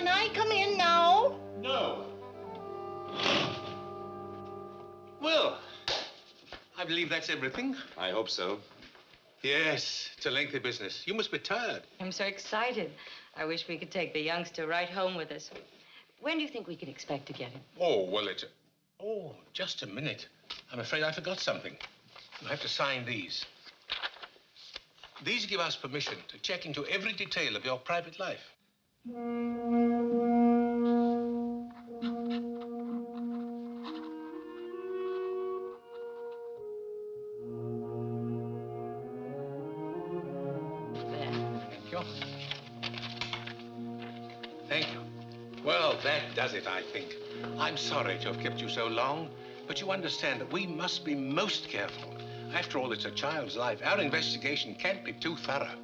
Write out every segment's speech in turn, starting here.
Can I come in now? No. Well, I believe that's everything. I hope so. Yes, it's a lengthy business. You must be tired. I'm so excited. I wish we could take the youngster right home with us. When do you think we can expect to get him? Oh, well, Oh, just a minute. I'm afraid I forgot something. You have to sign these. These give us permission to check into every detail of your private life. Thank you. Well, that does it, I think. I'm sorry to have kept you so long, but you understand that we must be most careful. After all, it's a child's life. Our investigation can't be too thorough.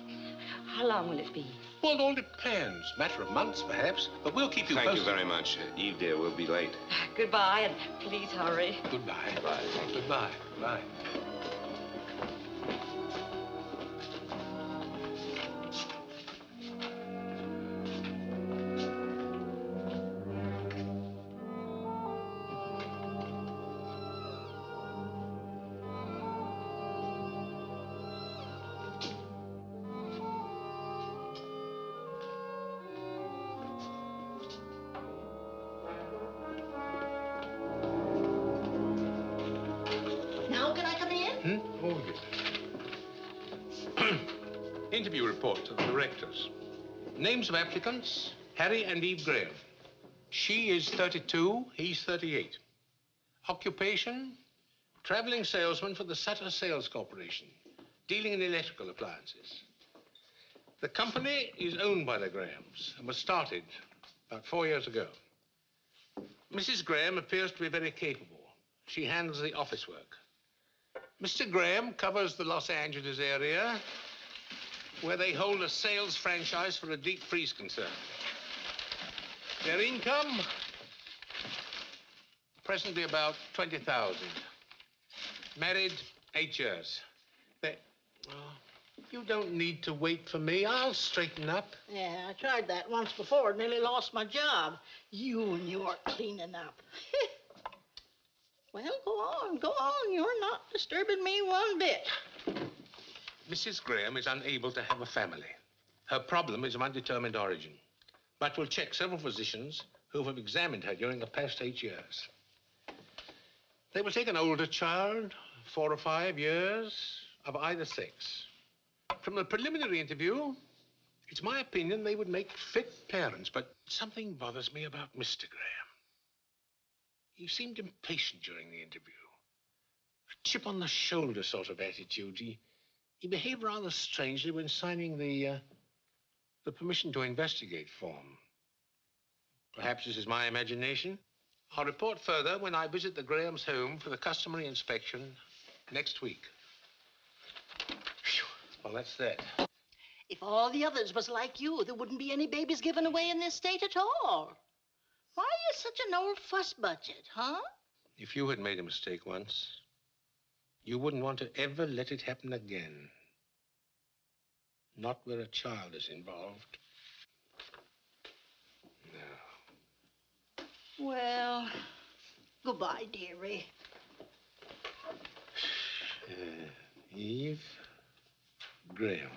How long will it be? Well, it all depends. Matter of months, perhaps. But we'll keep you posted. Thank you very much. Eve, dear, we'll be late. Goodbye, and please hurry. Goodbye. Goodbye. Thank you. Goodbye. Goodbye. Oh, yes. Interview report to the directors. Names of applicants, Harry and Eve Graham. She is 32, he's 38. Occupation, traveling salesman for the Sutter Sales Corporation, dealing in electrical appliances. The company is owned by the Grahams and was started about 4 years ago. Mrs. Graham appears to be very capable. She handles the office work. Mr. Graham covers the Los Angeles area, where they hold a sales franchise for a deep freeze concern. Their income, presently about 20,000. Married 8 years. You don't need to wait for me. I'll straighten up. Yeah, I tried that once before. Nearly lost my job. You and your cleaning up. Well, go on, go on. You're not disturbing me one bit. Mrs. Graham is unable to have a family. Her problem is of undetermined origin. But we'll check several physicians who have examined her during the past 8 years. They will take an older child, 4 or 5 years, of either sex. From the preliminary interview, it's my opinion they would make fit parents, but something bothers me about Mr. Graham. He seemed impatient during the interview. A chip on the shoulder sort of attitude. He behaved rather strangely when signing the permission to investigate form. Perhaps this is my imagination. I'll report further when I visit the Grahams' home for the customary inspection next week. Whew. Well, that's that. If all the others was like you, there wouldn't be any babies given away in this state at all. Why are you such an old fuss budget, huh? If you had made a mistake once, you wouldn't want to ever let it happen again. Not where a child is involved. No. Well, goodbye, dearie. Eve Graham.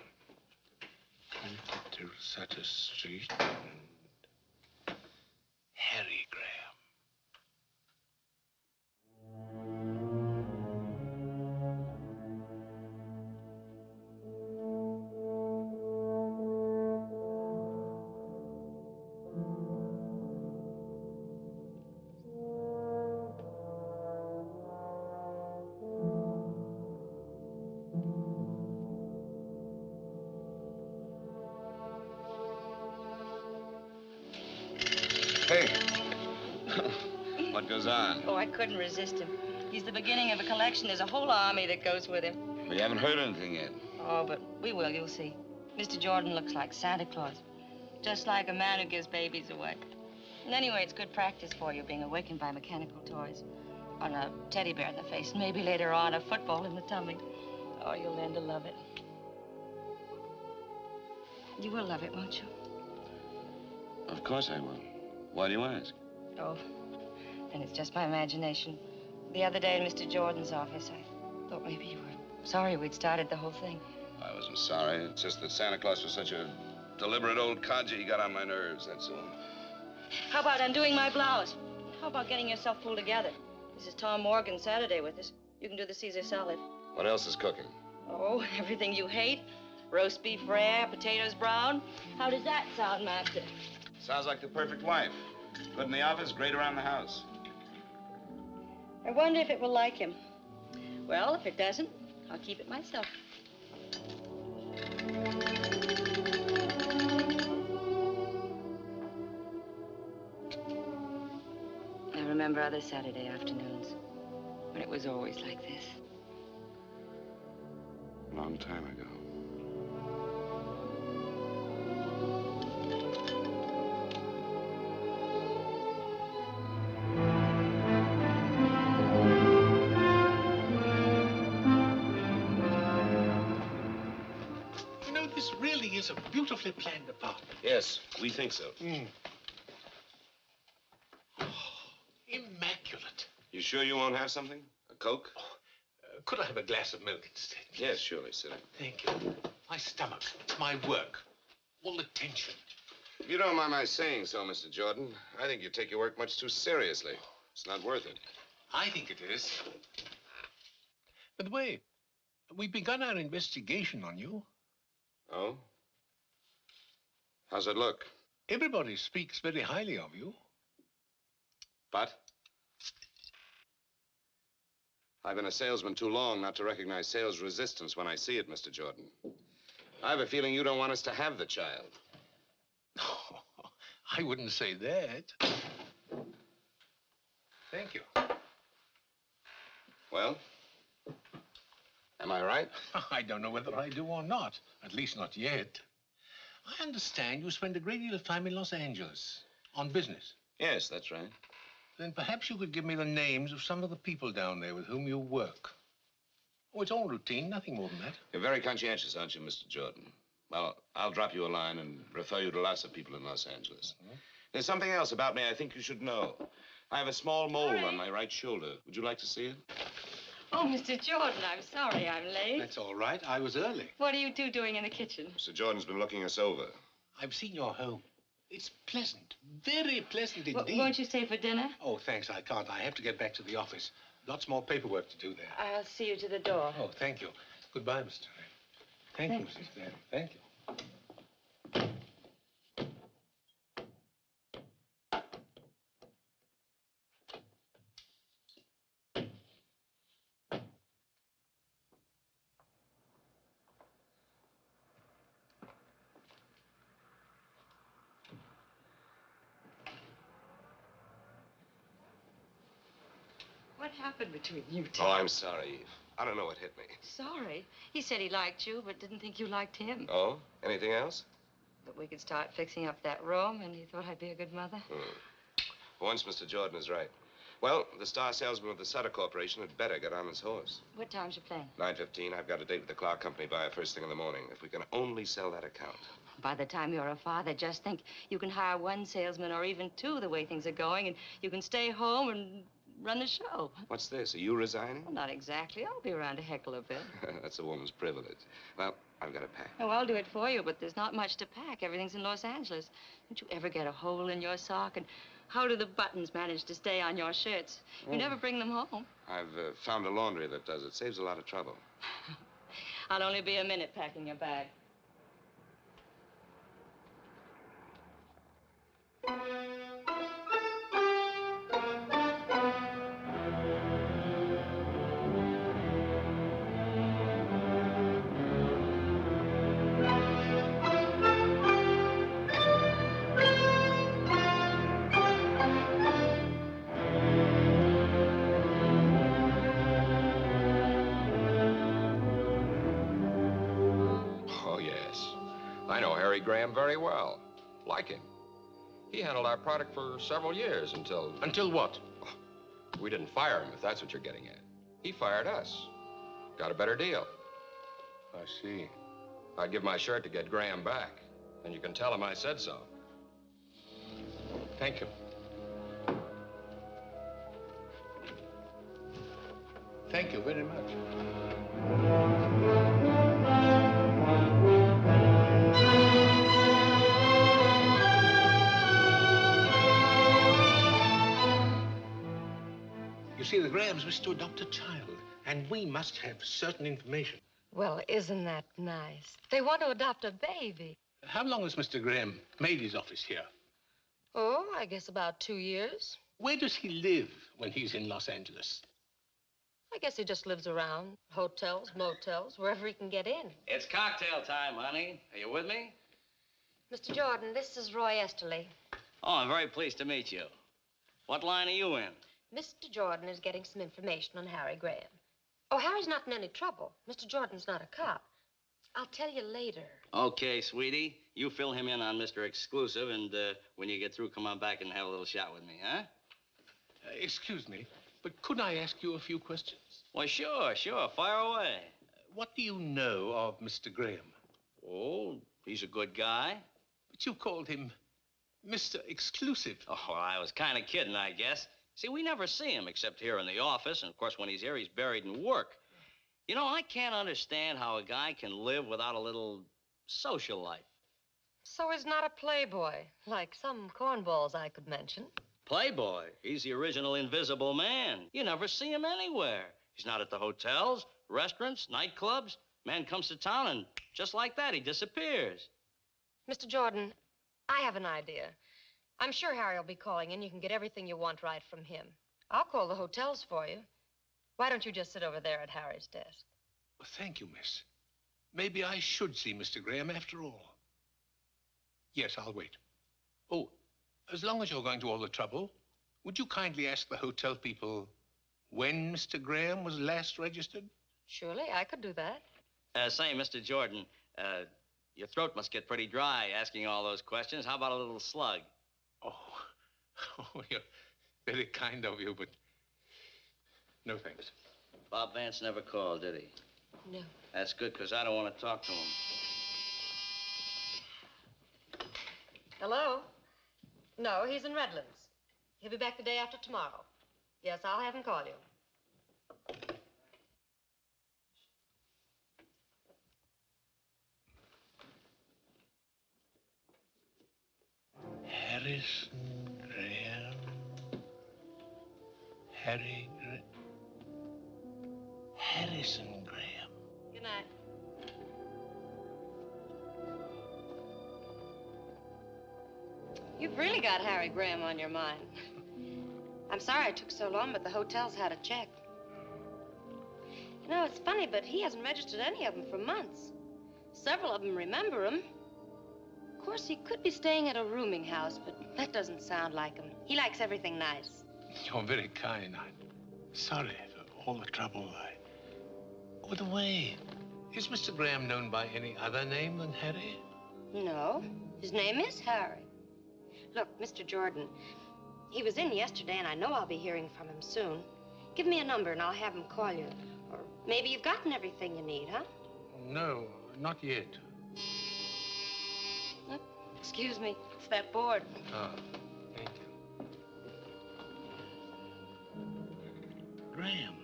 22 Sutter Street and Harry Graham. Hey. What goes on? Oh, I couldn't resist him. He's the beginning of a collection. There's a whole army that goes with him. We haven't heard anything yet. Oh, but we will, you'll see. Mr. Jordan looks like Santa Claus. Just like a man who gives babies away. And anyway, it's good practice for you, being awakened by mechanical toys. On a teddy bear in the face, and maybe later on a football in the tummy. Oh, you'll learn to love it. You will love it, won't you? Of course I will. Why do you ask? Oh, then it's just my imagination. The other day in Mr. Jordan's office, I thought maybe you were sorry we'd started the whole thing. I wasn't sorry. It's just that Santa Claus was such a deliberate old codger. He got on my nerves, that's all. How about undoing my blouse? How about getting yourself pulled together? This is Tom Morgan Saturday with us. You can do the Caesar salad. What else is cooking? Oh, everything you hate. Roast beef rare, potatoes brown. How does that sound, Master? Sounds like the perfect wife. Good in the office, great around the house. I wonder if it will like him. Well, if it doesn't, I'll keep it myself. I remember other Saturday afternoons when it was always like this. A long time ago. You know, this really is a beautifully planned apartment. Yes, we think so. Immaculate. You sure you won't have something? A Coke? Could I have a glass of milk instead? Yes, surely, sir. Thank you. My stomach, my work, all the tension. If you don't mind my saying so, Mr. Jordan, I think you take your work much too seriously. It's not worth it. I think it is. By the way, we've begun our investigation on you. Oh? How's it look? Everybody speaks very highly of you. But? I've been a salesman too long not to recognize sales resistance when I see it, Mr. Jordan. I have a feeling you don't want us to have the child. Oh, I wouldn't say that. Thank you. Well? Am I right? I don't know whether I do or not. At least not yet. I understand you spend a great deal of time in Los Angeles on business. Yes, that's right. Then perhaps you could give me the names of some of the people down there with whom you work. Oh, it's all routine, nothing more than that. You're very conscientious, aren't you, Mr. Jordan? Well, I'll drop you a line and refer you to lots of people in Los Angeles. There's something else about me I think you should know. I have a small mole on my right shoulder. Would you like to see it? Oh, Mr. Jordan, I'm sorry I'm late. That's all right. I was early. What are you two doing in the kitchen? Mr. Jordan's been looking us over. I've seen your home. It's pleasant, very pleasant indeed. Won't you stay for dinner? Oh, thanks, I can't. I have to get back to the office. Lots more paperwork to do there. I'll see you to the door. Oh, thank you. Goodbye, Mr. Thank you, Mrs. Van. Thank you. What happened between you two? Oh, I'm sorry, Eve. I don't know what hit me. Sorry. He said he liked you, but didn't think you liked him. Oh? Anything else? That we could start fixing up that room, and he thought I'd be a good mother. Once Mr. Jordan is right. Well, the star salesman of the Sutter Corporation had better get on his horse. What time's your plane? 9:15. I've got a date with the Clark Company buyer first thing in the morning. If we can only sell that account. By the time you're a father, just think you can hire one salesman or even two the way things are going, and you can stay home and run the show. What's this? Are you resigning? Well, not exactly. I'll be around to heckle a bit. That's a woman's privilege. Well, I've got to pack. Oh, I'll do it for you, but there's not much to pack. Everything's in Los Angeles. Don't you ever get a hole in your sock? And how do the buttons manage to stay on your shirts? You never bring them home. I've found a laundry that does it. Saves a lot of trouble. I'll only be a minute packing your bag. Oh, yes. I know Harry Graham very well. Like him. He handled our product for several years until... Until what? We didn't fire him, if that's what you're getting at. He fired us. Got a better deal. I see. I'd give my shirt to get Graham back. And you can tell him I said so. Thank you. Thank you very much. You see, the Grahams wish to adopt a child, and we must have certain information. Well, isn't that nice? They want to adopt a baby. How long has Mr. Graham made his office here? Oh, I guess about 2 years. Where does he live when he's in Los Angeles? I guess he just lives around. Hotels, motels, wherever he can get in. It's cocktail time, honey. Are you with me? Mr. Jordan, this is Roy Esterly. Oh, I'm very pleased to meet you. What line are you in? Mr. Jordan is getting some information on Harry Graham. Oh, Harry's not in any trouble. Mr. Jordan's not a cop. I'll tell you later. Okay, sweetie. You fill him in on Mr. Exclusive, and when you get through, come on back and have a little chat with me, huh? Excuse me, but could I ask you a few questions? Well, sure. Fire away. What do you know of Mr. Graham? Oh, he's a good guy. But you called him Mr. Exclusive. Oh, I was kind of kidding, I guess. See, we never see him except here in the office, and of course, when he's here, he's buried in work. You know, I can't understand how a guy can live without a little social life. So he's not a playboy, like some cornballs I could mention. Playboy. He's the original Invisible Man. You never see him anywhere. He's not at the hotels, restaurants, nightclubs. Man comes to town, and just like that, he disappears. Mr. Jordan, I have an idea. I'm sure Harry will be calling in. You can get everything you want right from him. I'll call the hotels for you. Why don't you just sit over there at Harry's desk? Well, thank you, miss. Maybe I should see Mr. Graham after all. Yes, I'll wait. Oh, as long as you're going to all the trouble, would you kindly ask the hotel people when Mr. Graham was last registered? Surely, I could do that. Say, Mr. Jordan, your throat must get pretty dry asking all those questions. How about a little slug? Oh, you're very kind of you, but no thanks. Bob Vance never called, did he? No. That's good, because I don't want to talk to him. Hello? No, he's in Redlands. He'll be back the day after tomorrow. Yes, I'll have him call you. Harrison Graham. Harrison Graham. Good night. You've really got Harry Graham on your mind. I'm sorry it took so long, but the hotels had a check. You know, it's funny, but he hasn't registered any of them for months. Several of them remember him. Of course, he could be staying at a rooming house, but that doesn't sound like him. He likes everything nice. You're very kind. I'm sorry for all the trouble. Oh, by the way, is Mr. Graham known by any other name than Harry? No, his name is Harry. Look, Mr. Jordan, he was in yesterday, and I know I'll be hearing from him soon. Give me a number, and I'll have him call you. Or maybe you've gotten everything you need, huh? No, not yet. Excuse me, it's that board. Oh, thank you. Graham.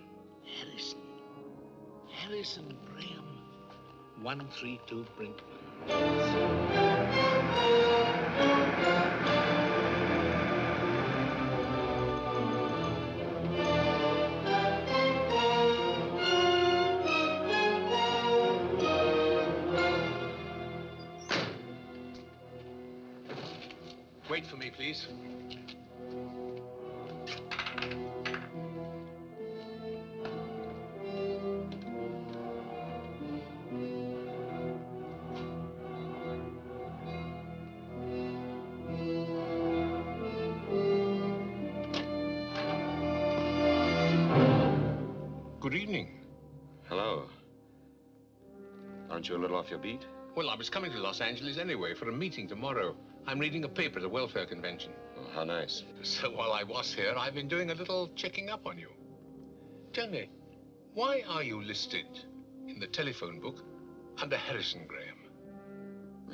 Harrison Graham. 132 Brinkman. Wait for me, please. Good evening. Hello. Aren't you a little off your beat? Well, I was coming to Los Angeles anyway for a meeting tomorrow. I'm reading a paper at the welfare convention. Oh, how nice. So while I was here, I've been doing a little checking up on you. Tell me, why are you listed in the telephone book under Harrison Graham?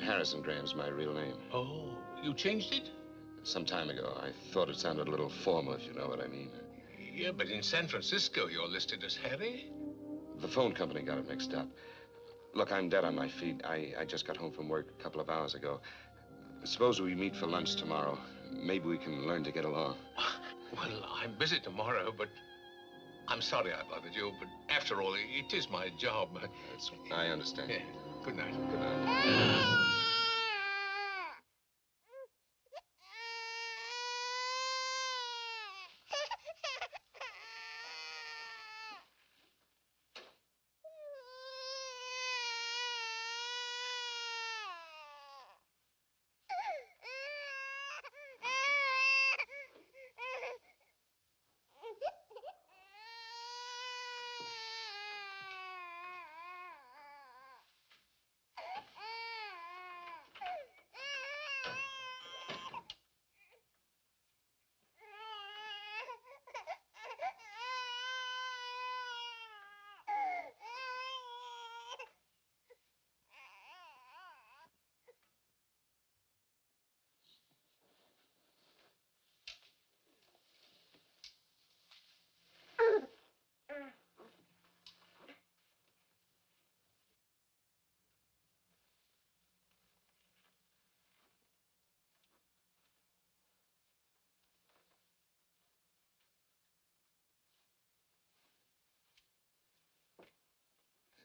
Harrison Graham's my real name. Oh, you changed it? some time ago. I thought it sounded a little formal, if you know what I mean. Yeah, but in San Francisco, you're listed as Harry. The phone company got it mixed up. Look, I'm dead on my feet. I just got home from work a couple of hours ago. Suppose we meet for lunch tomorrow. Maybe we can learn to get along. Well, I'm busy tomorrow, but I'm sorry I bothered you. But after all, it is my job. I understand. Yeah. Good night. Good night.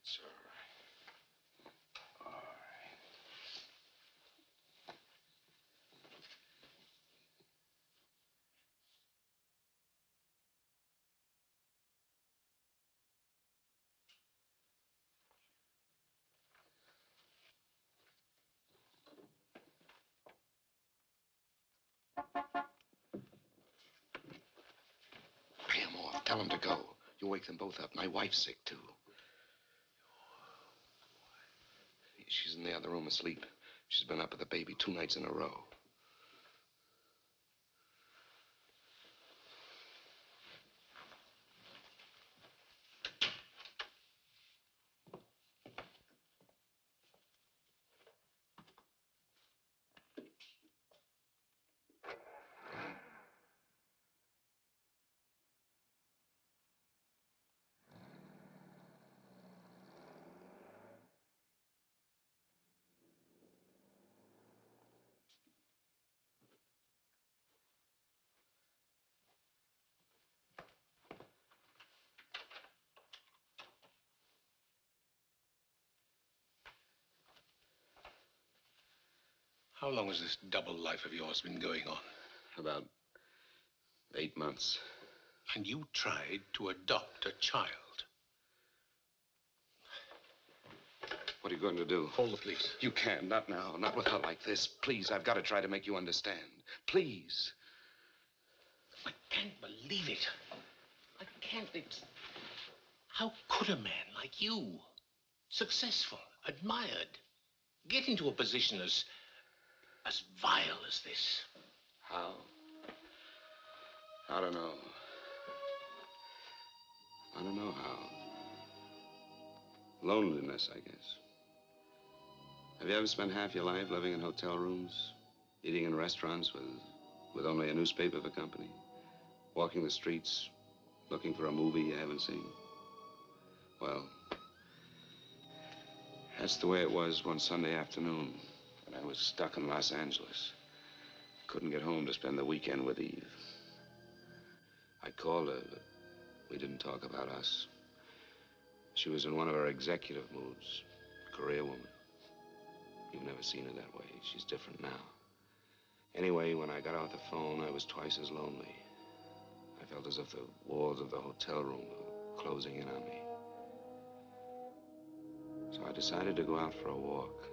It's all right. All right. Pay him off. Tell him to go. You wake them both up. My wife's sick, too. She's in the other room asleep. She's been up with the baby 2 nights in a row. How long has this double life of yours been going on? About 8 months. And you tried to adopt a child. What are you going to do? Call the police. You can't. Not now. Not with her like this. Please, I've got to try to make you understand. Please. I can't believe it. I can't. How could a man like you, successful, admired, get into a position as vile as this? How? I don't know. I don't know how. Loneliness, I guess. Have you ever spent half your life living in hotel rooms, eating in restaurants with only a newspaper for company, walking the streets, looking for a movie you haven't seen? Well, that's the way it was one Sunday afternoon when I was stuck in Los Angeles. Couldn't get home to spend the weekend with Eve. I called her, but we didn't talk about us. She was in one of her executive moods, career woman. You've never seen her that way. She's different now. Anyway, when I got off the phone, I was twice as lonely. I felt as if the walls of the hotel room were closing in on me. So I decided to go out for a walk.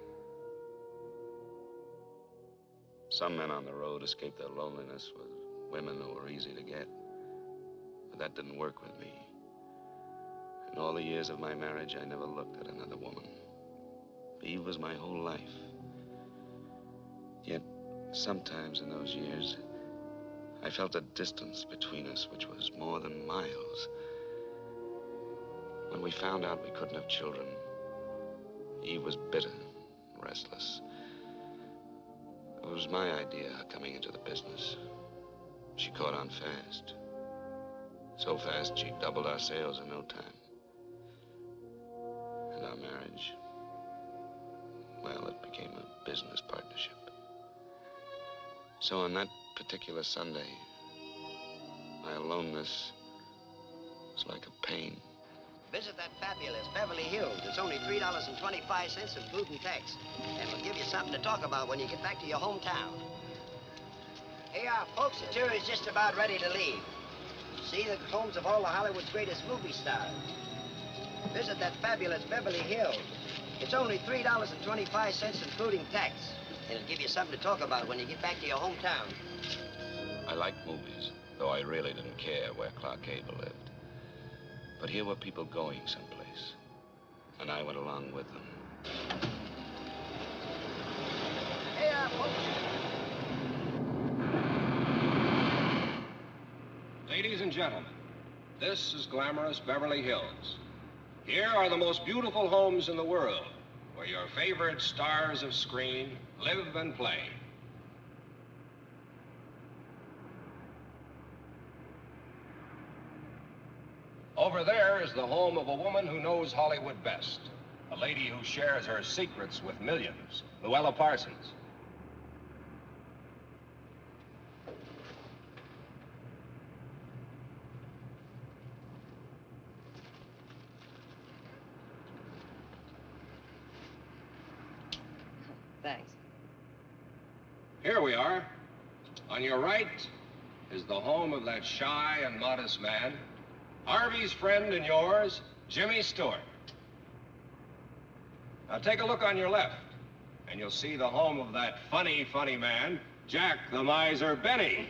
Some men on the road escape their loneliness with women who are easy to get. But that didn't work with me. In all the years of my marriage, I never looked at another woman. Eve was my whole life. Yet, sometimes in those years, I felt a distance between us which was more than miles. When we found out we couldn't have children, Eve was bitter, restless. It was my idea coming into the business. She caught on fast. So fast, she doubled our sales in no time. And our marriage, well, it became a business partnership. So on that particular Sunday, my aloneness was like a pain. Visit that fabulous Beverly Hills. It's only $3.25 including tax. And we'll give you something to talk about when you get back to your hometown. Hey, folks, the tour is just about ready to leave. See the homes of all of Hollywood's greatest movie stars. Visit that fabulous Beverly Hills. It's only $3.25 including tax. And it'll give you something to talk about when you get back to your hometown. I liked movies, though I really didn't care where Clark Gable lived. But here were people going someplace, and I went along with them. Hey, folks. Ladies and gentlemen, this is glamorous Beverly Hills. Here are the most beautiful homes in the world, where your favorite stars of screen live and play. Over there is the home of a woman who knows Hollywood best. A lady who shares her secrets with millions, Luella Parsons. Thanks. Here we are. On your right is the home of that shy and modest man, Harvey's friend and yours, Jimmy Stewart. Now take a look on your left, and you'll see the home of that funny, funny man, Jack the Miser Benny.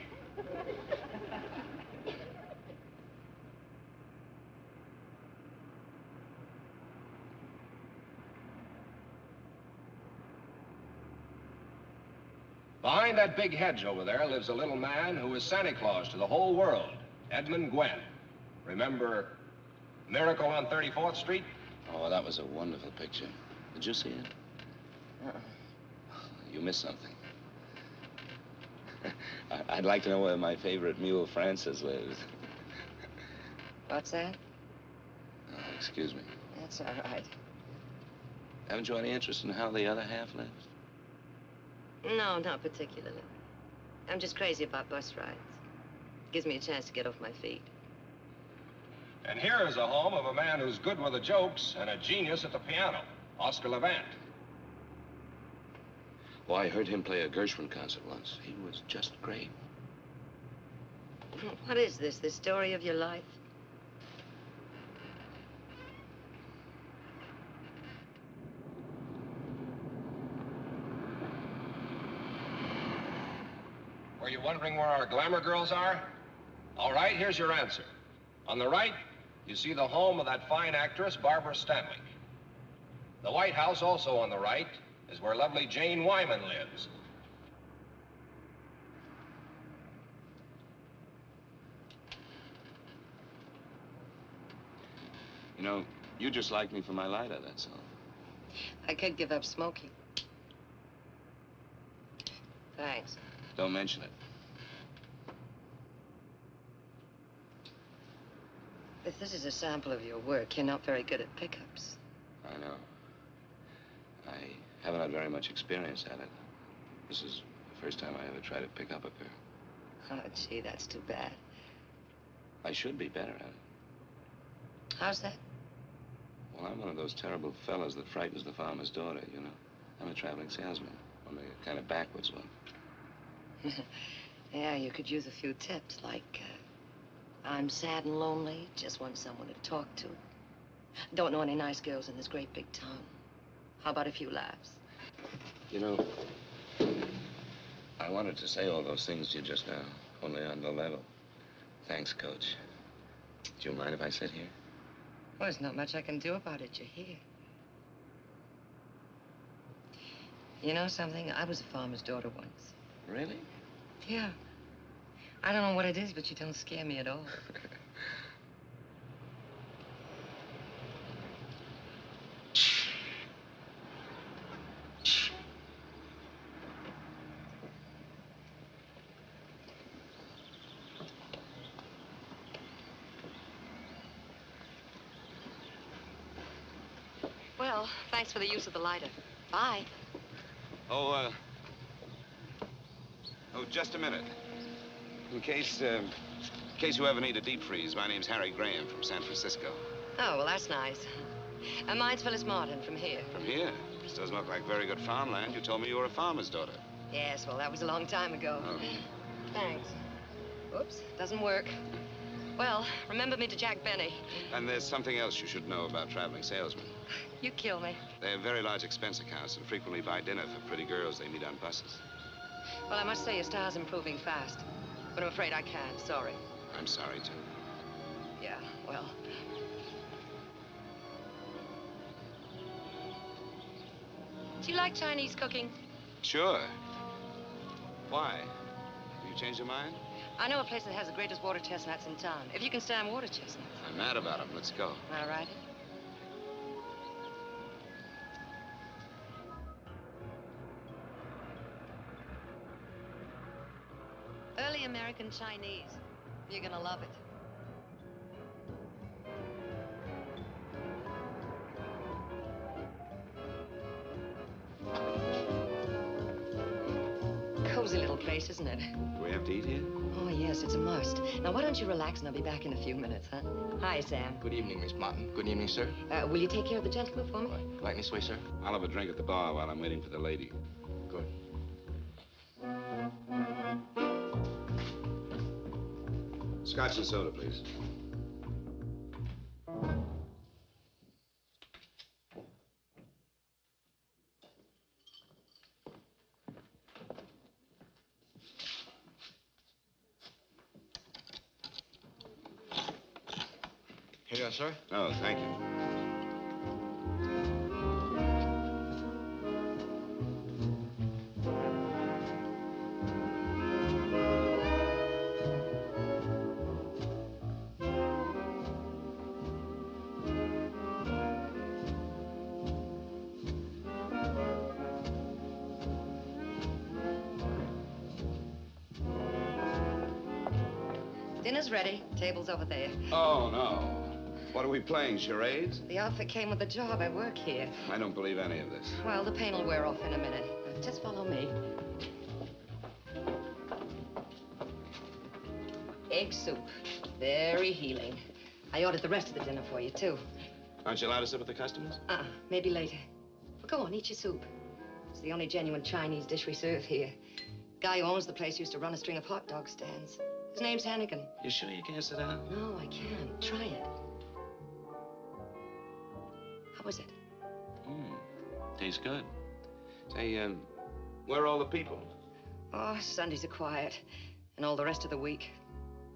Behind that big hedge over there lives a little man who is Santa Claus to the whole world, Edmund Gwenn. Remember Miracle on 34th Street? Oh, that was a wonderful picture. Did you see it? You missed something. I'd like to know where my favorite mule, Francis, lives. What's that? Oh, excuse me. That's all right. Haven't you any interest in how the other half lives? No, not particularly. I'm just crazy about bus rides. Gives me a chance to get off my feet. And here is a home of a man who's good with the jokes and a genius at the piano, Oscar Levant. Oh, I heard him play a Gershwin concert once. He was just great. What is this, the story of your life? Were you wondering where our glamour girls are? All right, here's your answer. On the right, you see the home of that fine actress, Barbara Stanwyck. The White House, also on the right, is where lovely Jane Wyman lives. You know, you just like me for my lighter, that's all. I could give up smoking. Thanks. Don't mention it. If this is a sample of your work, you're not very good at pickups. I know. I haven't had very much experience at it. This is the first time I ever tried to pick up a girl. Oh, gee, that's too bad. I should be better at it. How's that? Well, I'm one of those terrible fellas that frightens the farmer's daughter, you know. I'm a traveling salesman, only a kind of backwards one. Yeah, you could use a few tips, like, I'm sad and lonely, just want someone to talk to. Don't know any nice girls in this great big town. How about a few laughs? You know, I wanted to say all those things to you just now, only on the level. Thanks, Coach. Do you mind if I sit here? Well, there's not much I can do about it. You're here. You know something? I was a farmer's daughter once. Really? Yeah. I don't know what it is, but you don't scare me at all. Well, thanks for the use of the lighter. Bye. Oh, just a minute. In case you ever need a deep freeze, my name's Harry Graham from San Francisco. Oh, well, that's nice. Mine's Phyllis Martin from here. From here? This doesn't look like very good farmland. You told me you were a farmer's daughter. Yes, well, that was a long time ago. Oh. Thanks. Oops, doesn't work. Well, remember me to Jack Benny. And there's something else you should know about traveling salesmen. You kill me. They have very large expense accounts and frequently buy dinner for pretty girls they meet on buses. Well, I must say your star's improving fast. But I'm afraid I can't. Sorry. I'm sorry, too. Yeah, well. Do you like Chinese cooking? Sure. Why? Have you changed your mind? I know a place that has the greatest water chestnuts in town. If you can stand water chestnuts. I'm mad about them. Let's go. All righty. Early American Chinese. You're gonna love it. Cozy little place, isn't it? Do we have to eat here? Oh, yes, it's a must. Now, why don't you relax and I'll be back in a few minutes, huh? Hi, Sam. Good evening, Miss Martin. Good evening, sir. Will you take care of the gentleman for me? Right this way, sir. I'll have a drink at the bar while I'm waiting for the lady. Good. Scotch and soda, please. Here you are, sir. Oh, thank you. Dinner's ready. Table's over there. Oh, no. What are we playing, charades? The outfit came with the job. I work here. I don't believe any of this. Well, the pain will wear off in a minute. Just follow me. Egg soup. Very healing. I ordered the rest of the dinner for you, too. Aren't you allowed to sit with the customers? Maybe later. Well, go on, eat your soup. It's the only genuine Chinese dish we serve here. The guy who owns the place used to run a string of hot dog stands. His name's Hannigan. You sure you can't sit down? No, I can't. Try it. How was it? Tastes good. Say, where are all the people? Oh, Sundays are quiet. And all the rest of the week.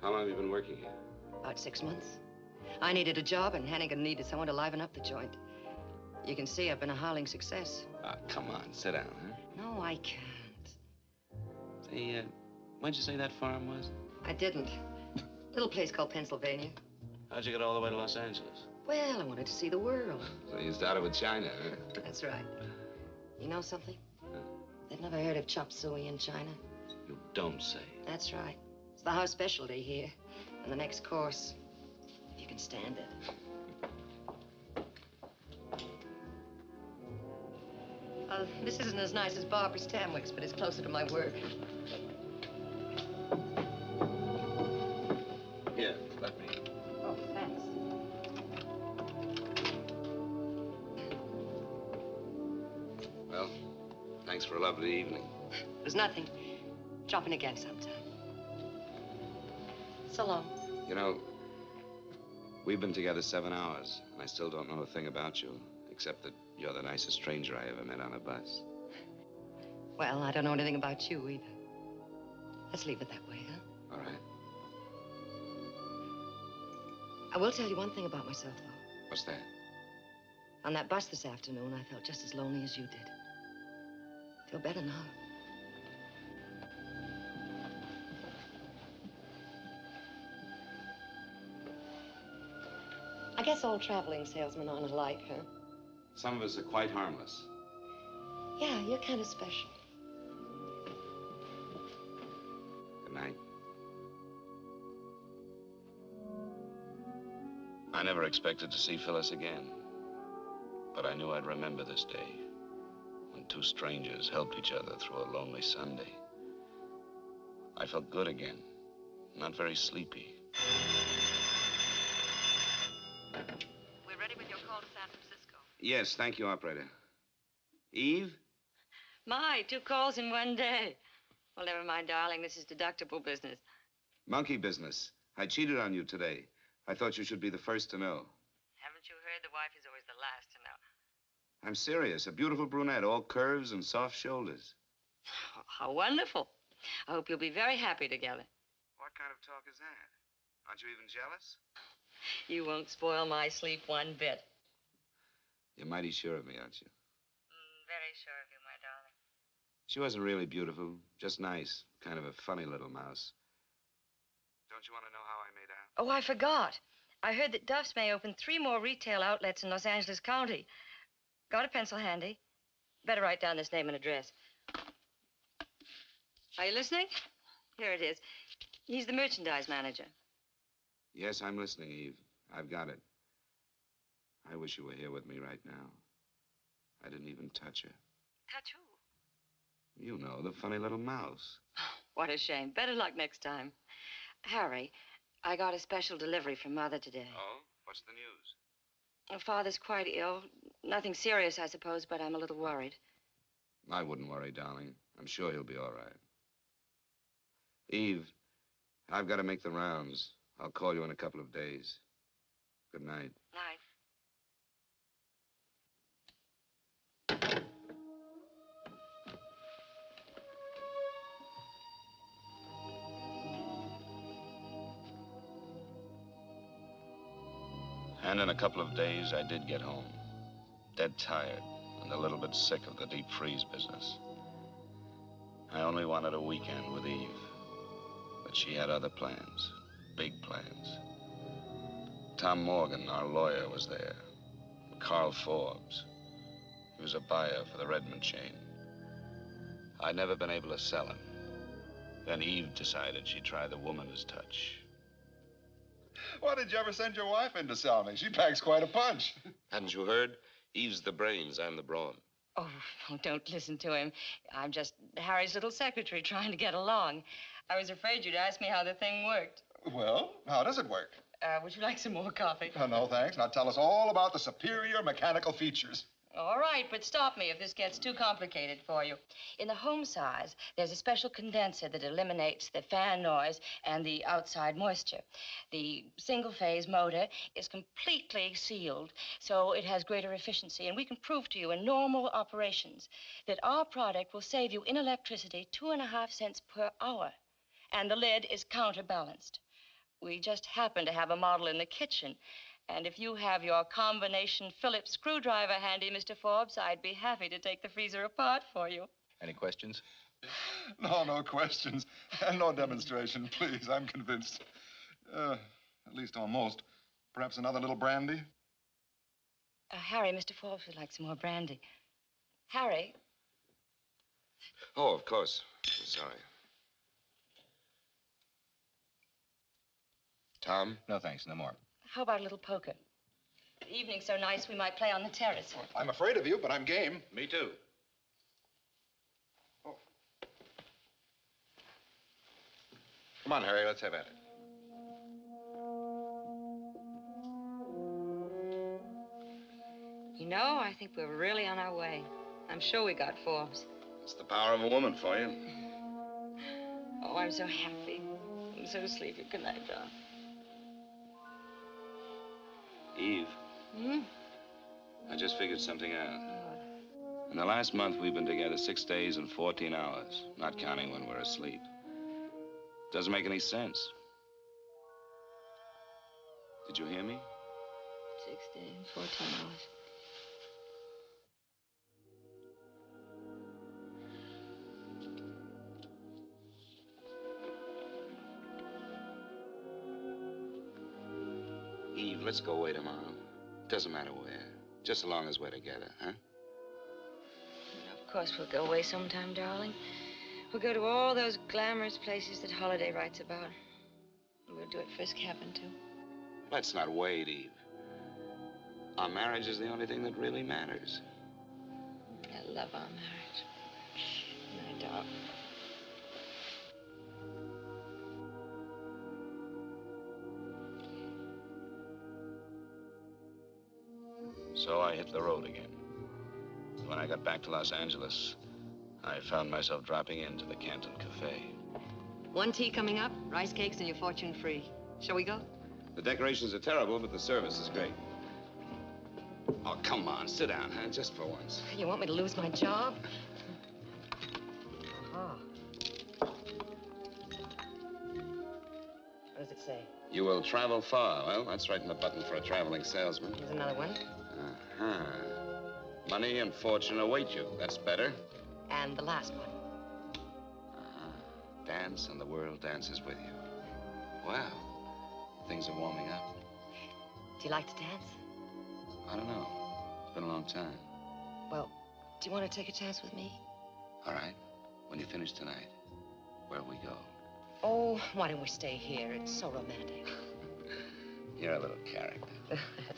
How long have you been working here? About 6 months. I needed a job, and Hannigan needed someone to liven up the joint. You can see I've been a howling success. Come on, sit down, huh? No, I can't. Say, when'd you say that farm was? I didn't. Little place called Pennsylvania. How'd you get all the way to Los Angeles? Well, I wanted to see the world. So you started with China, huh? That's right. You know something? They've never heard of chop suey in China. You don't say. That's right. It's the house specialty here. And the next course, if you can stand it. This isn't as nice as Barbara's Tamwick's, but it's closer to my work. Here, let me. Oh, thanks. Well, thanks for a lovely evening. There's nothing. Drop in again sometime. So long. You know, we've been together 7 hours, and I still don't know a thing about you, except that you're the nicest stranger I ever met on a bus. Well, I don't know anything about you either. Let's leave it that way, huh? All right. I will tell you one thing about myself, though. What's that? On that bus this afternoon, I felt just as lonely as you did. Feel better now. I guess all traveling salesmen aren't alike, huh? Some of us are quite harmless. Yeah, you're kind of special. Good night. I never expected to see Phyllis again. But I knew I'd remember this day when two strangers helped each other through a lonely Sunday. I felt good again, not very sleepy. We're ready with your call to San Francisco. Yes, thank you, operator. Eve? My, 2 calls in one day. Well, never mind, darling. This is deductible business. Monkey business. I cheated on you today. I thought you should be the first to know. Haven't you heard the wife is always the last to know? I'm serious. A beautiful brunette, all curves and soft shoulders. Oh, how wonderful. I hope you'll be very happy together. What kind of talk is that? Aren't you even jealous? You won't spoil my sleep one bit. You're mighty sure of me, aren't you? Very sure of you, my darling. She wasn't really beautiful, just nice. Kind of a funny little mouse. Don't you want to know how I made out? Oh, I forgot. I heard that Duff's may open 3 more retail outlets in Los Angeles County. Got a pencil handy? Better write down this name and address. Are you listening? Here it is. He's the merchandise manager. Yes, I'm listening, Eve. I've got it. I wish you were here with me right now. I didn't even touch her. Touch who? You know, the funny little mouse. What a shame. Better luck next time. Harry, I got a special delivery from Mother today. Oh? What's the news? Father's quite ill. Nothing serious, I suppose, but I'm a little worried. I wouldn't worry, darling. I'm sure he'll be all right. Eve, I've got to make the rounds. I'll call you in a couple of days. Good night. Night. And in a couple of days, I did get home. Dead tired and a little bit sick of the deep freeze business. I only wanted a weekend with Eve. But she had other plans, big plans. Tom Morgan, our lawyer, was there. Carl Forbes. He was a buyer for the Redmond chain. I'd never been able to sell him. Then Eve decided she'd try the woman's touch. Why did you ever send your wife in to sell me? She packs quite a punch. Hadn't you heard? Eve's the brains, I'm the brawn. Oh, don't listen to him. I'm just Harry's little secretary trying to get along. I was afraid you'd ask me how the thing worked. Well, how does it work? Would you like some more coffee? No, thanks. Now tell us all about the superior mechanical features. All right, but stop me if this gets too complicated for you. In the home size, there's a special condenser that eliminates the fan noise and the outside moisture. The single-phase motor is completely sealed, so it has greater efficiency, and we can prove to you in normal operations that our product will save you in electricity 2.5 cents per hour, and the lid is counterbalanced. We just happen to have a model in the kitchen. And if you have your combination Phillips screwdriver handy, Mr. Forbes, I'd be happy to take the freezer apart for you. Any questions? No questions. And no demonstration, please. I'm convinced. At least almost. Perhaps another little brandy? Harry, Mr. Forbes would like some more brandy. Harry? Oh, of course. Sorry. Tom? No, thanks. No more. How about a little poker? The evening's so nice we might play on the terrace. I'm afraid of you, but I'm game. Me too. Oh. Come on, Harry, let's have at it. You know, I think we're really on our way. I'm sure we got Forbes. It's the power of a woman for you. Oh, I'm so happy. I'm so sleepy. Good night, darling. Eve, Hmm? I just figured something out. In the last month, we've been together 6 days and 14 hours, not counting when we're asleep. Doesn't make any sense. Did you hear me? 6 days, 14 hours. Eve, let's go away tomorrow. Doesn't matter where. Just as long as we're together, huh? Of course, we'll go away sometime, darling. We'll go to all those glamorous places that Holiday writes about. We'll do it first cabin, too. Let's not wait, Eve. Our marriage is the only thing that really matters. I love our marriage. And I don't. So I hit the road again. When I got back to Los Angeles, I found myself dropping into the Canton Cafe. 1 tea coming up, rice cakes, and your fortune free. Shall we go? The decorations are terrible, but the service is great. Oh, come on, sit down, huh? Just for once. You want me to lose my job? Oh. What does it say? You will travel far. Well, that's right in the button for a traveling salesman. Here's another one. Uh-huh. Money and fortune await you. That's better. And the last one. Dance and the world dances with you. Wow. Things are warming up. Do you like to dance? I don't know. It's been a long time. Well, do you want to take a chance with me? All right. When you finish tonight, where'll we go? Oh, why don't we stay here? It's so romantic. You're a little character.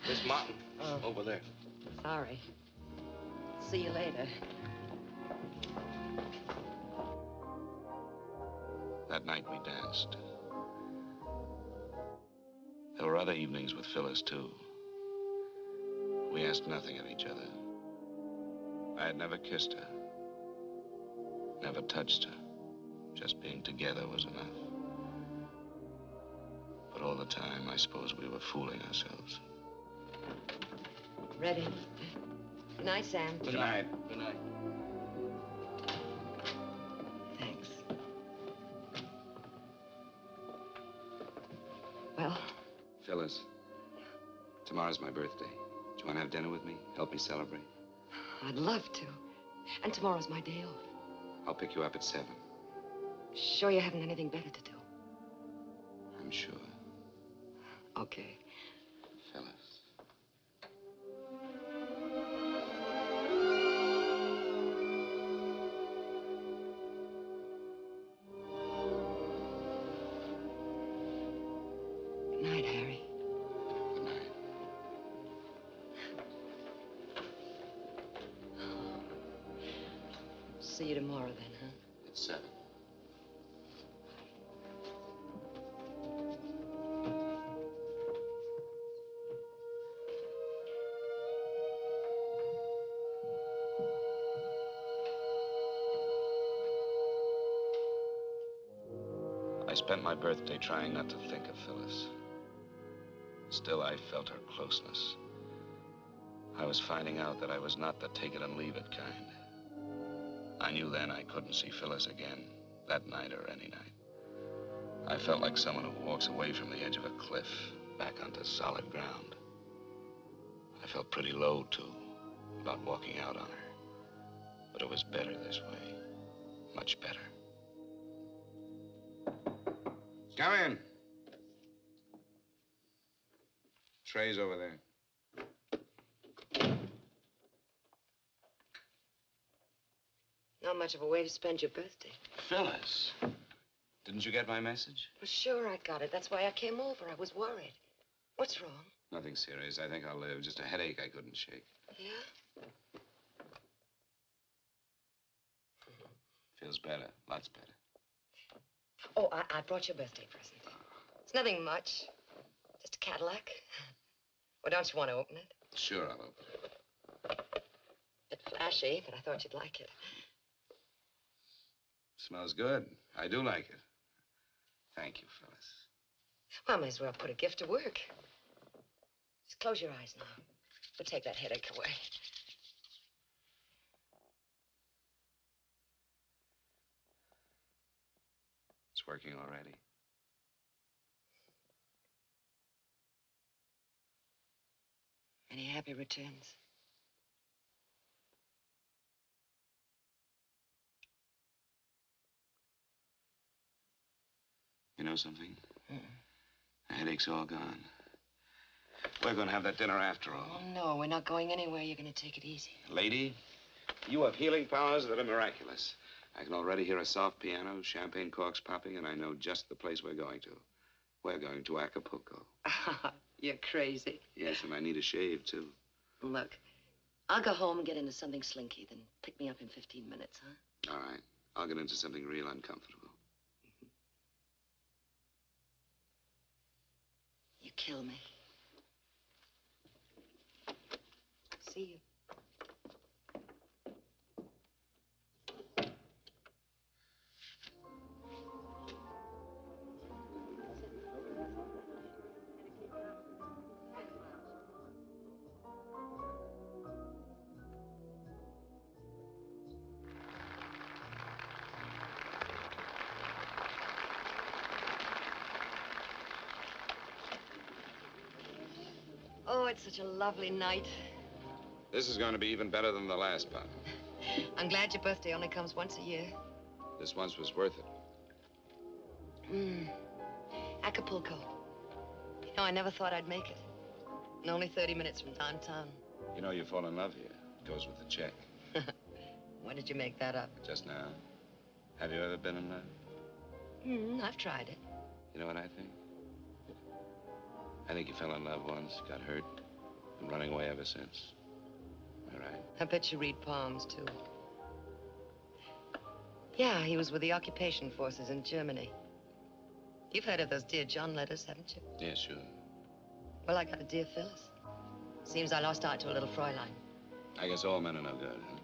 Miss Martin, over there. Sorry. See you later. That night we danced. There were other evenings with Phyllis, too. We asked nothing of each other. I had never kissed her, never touched her. Just being together was enough. But all the time, I suppose we were fooling ourselves. Ready? Good night, Sam. Good night. Good night. Thanks. Well? Phyllis, tomorrow's my birthday. Do you want to have dinner with me? Help me celebrate? I'd love to. And tomorrow's my day off. I'll pick you up at 7. Sure you haven't anything better to do? I'm sure. Okay. Phyllis. Good night, Harry. Good night. See you tomorrow then, huh? At 7. I spent my birthday trying not to think of Phyllis. Still, I felt her closeness. I was finding out that I was not the take it and leave it kind. I knew then I couldn't see Phyllis again, that night or any night. I felt like someone who walks away from the edge of a cliff, back onto solid ground. I felt pretty low, too, about walking out on her. But it was better this way, much better. Come in. Tray's over there. Not much of a way to spend your birthday. Phyllis, didn't you get my message? Well, sure I got it. That's why I came over. I was worried. What's wrong? Nothing serious. I think I'll live. Just a headache I couldn't shake. Yeah? Feels better. Lots better. Oh, I brought you a birthday present. It's nothing much. Just a Cadillac. Well, don't you want to open it? Sure, I'll open it. A bit flashy, but I thought you'd like it. Smells good. I do like it. Thank you, Phyllis. Well, I may as well put a gift to work. Just close your eyes now. We'll take that headache away. It's working already. Any happy returns? You know something? The headache's all gone. We're going to have that dinner after all. Oh, no, we're not going anywhere. You're going to take it easy. Lady, you have healing powers that are miraculous. I can already hear a soft piano, champagne corks popping, and I know just the place we're going to. We're going to Acapulco. You're crazy. Yes, and I need a shave, too. Look, I'll go home and get into something slinky, then pick me up in 15 minutes, huh? All right. I'll get into something real uncomfortable. You kill me. See you. Oh, it's such a lovely night. This is going to be even better than the last part. I'm glad your birthday only comes once a year. This once was worth it. Acapulco. You know, I never thought I'd make it. And only 30 minutes from downtown. You know you fall in love here. It goes with the check. When did you make that up? Just now. Have you ever been in love? I've tried it. You know what I think? I think you fell in love once, got hurt, and running away ever since. All right. I bet you read palms, too. Yeah, he was with the occupation forces in Germany. You've heard of those Dear John letters, haven't you? Yeah, sure. Well, I got a Dear Phyllis. Seems I lost out to a little Fräulein. I guess all men are no good, huh?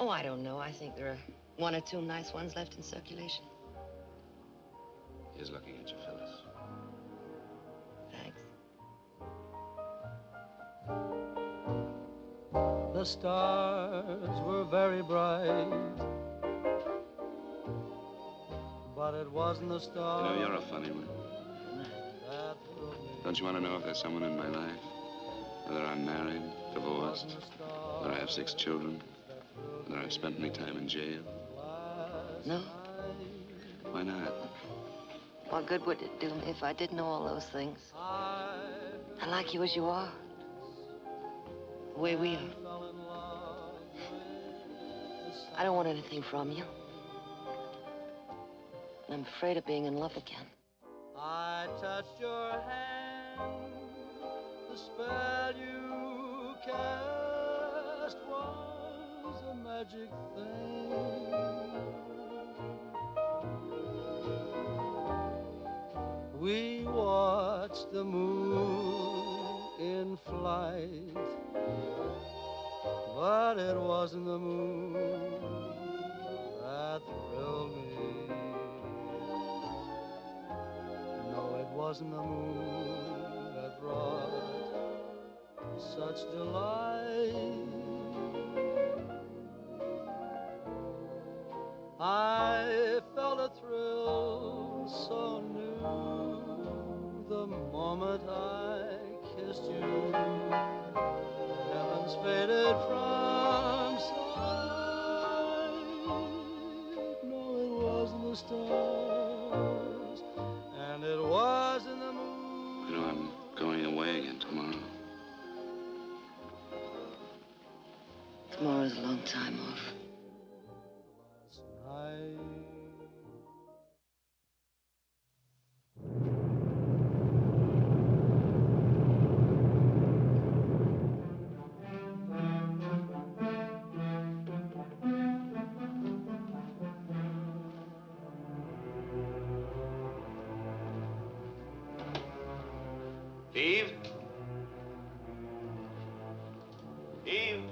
Oh, I don't know. I think there are one or two nice ones left in circulation. Here's looking at you, Phyllis. Thanks. The stars were very bright, but it wasn't the stars. You know, you're a funny one. Don't you want to know if there's someone in my life? Whether I'm married, divorced, whether I have 6 children, whether I've spent any time in jail? No? Why not? What good would it do me if I did know all those things? I like you as you are. The way we are. I don't want anything from you. And I'm afraid of being in love again. I touched your hand. The spell you cast was a magic thing. We watched the moon in flight, but it wasn't the moon that thrilled me. No, it wasn't the moon that brought such delight. I felt a thrill so new the moment I kissed you. Heavens faded from sight. No, it wasn't the stars, and it wasn't the moon. You know, I'm going away again tomorrow. Tomorrow's a long time off. Eve? Eve?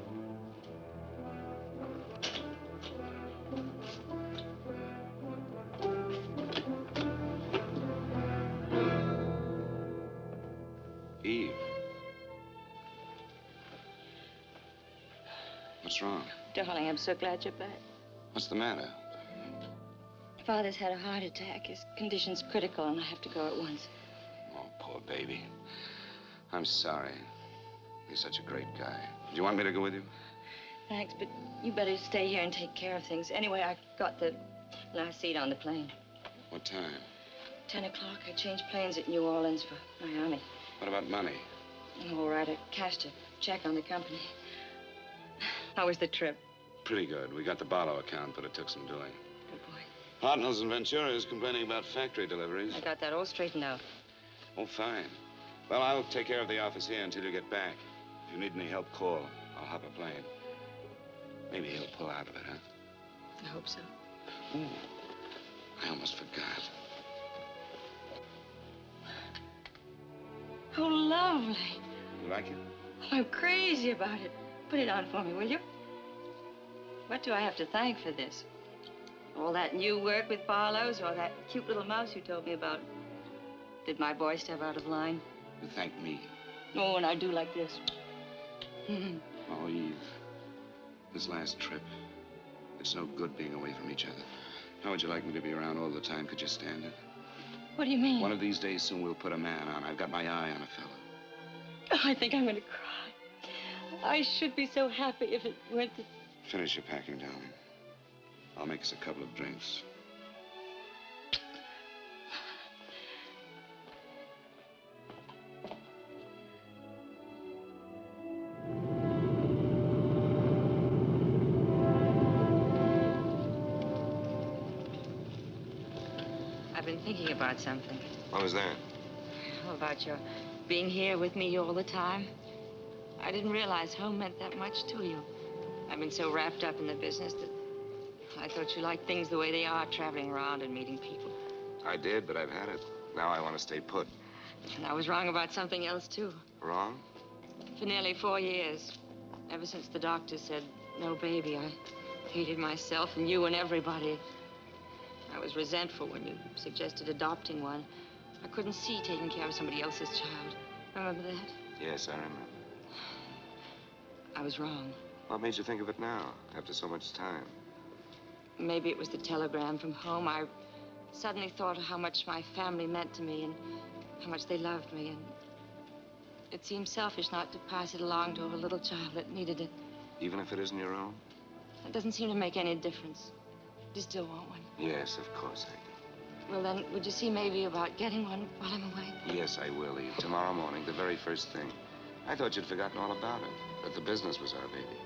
Eve? What's wrong? Darling, I'm so glad you're back. What's the matter? Father's had a heart attack. His condition's critical, and I have to go at once. Oh, poor baby. I'm sorry. He's such a great guy. Do you want me to go with you? Thanks, but you better stay here and take care of things. Anyway, I got the last seat on the plane. What time? 10 o'clock. I changed planes at New Orleans for Miami. What about money? All right, I cashed a check on the company. How was the trip? Pretty good. We got the Barlow account, but it took some doing. Good boy. Hartnell's and Ventura is complaining about factory deliveries. I got that all straightened out. Oh, fine. Well, I'll take care of the office here until you get back. If you need any help, call. I'll hop a plane. Maybe he'll pull out of it, huh? I hope so. Ooh, I almost forgot. Oh, lovely. You like it? I'm crazy about it. Put it on for me, will you? What do I have to thank for this? All that new work with Barlow's or that cute little mouse you told me about? Did my boy step out of line? You thank me. Oh, and I do like this. Oh, Eve. This last trip. It's no good being away from each other. How would you like me to be around all the time? Could you stand it? What do you mean? One of these days soon we'll put a man on. I've got my eye on a fellow. Oh, I think I'm going to cry. I should be so happy if it weren't that... Finish your packing, darling. I'll make us a couple of drinks. I've been thinking about something. What was that? How about your being here with me all the time? I didn't realize home meant that much to you. I've been so wrapped up in the business that I thought you liked things the way they are, traveling around and meeting people. I did, but I've had it. Now I want to stay put. And I was wrong about something else, too. Wrong? For nearly 4 years, ever since the doctor said no baby, I hated myself and you and everybody. I was resentful when you suggested adopting one. I couldn't see taking care of somebody else's child. Remember that? Yes, I remember. I was wrong. What made you think of it now, after so much time? Maybe it was the telegram from home. I suddenly thought of how much my family meant to me and how much they loved me. And it seemed selfish not to pass it along to a little child that needed it. Even if it isn't your own? It doesn't seem to make any difference. You still want one? Yes, of course I do. Well, then, would you see maybe about getting one while I'm away? Yes, I will, Eve. Tomorrow morning, the very first thing. I thought you'd forgotten all about it, that the business was our baby.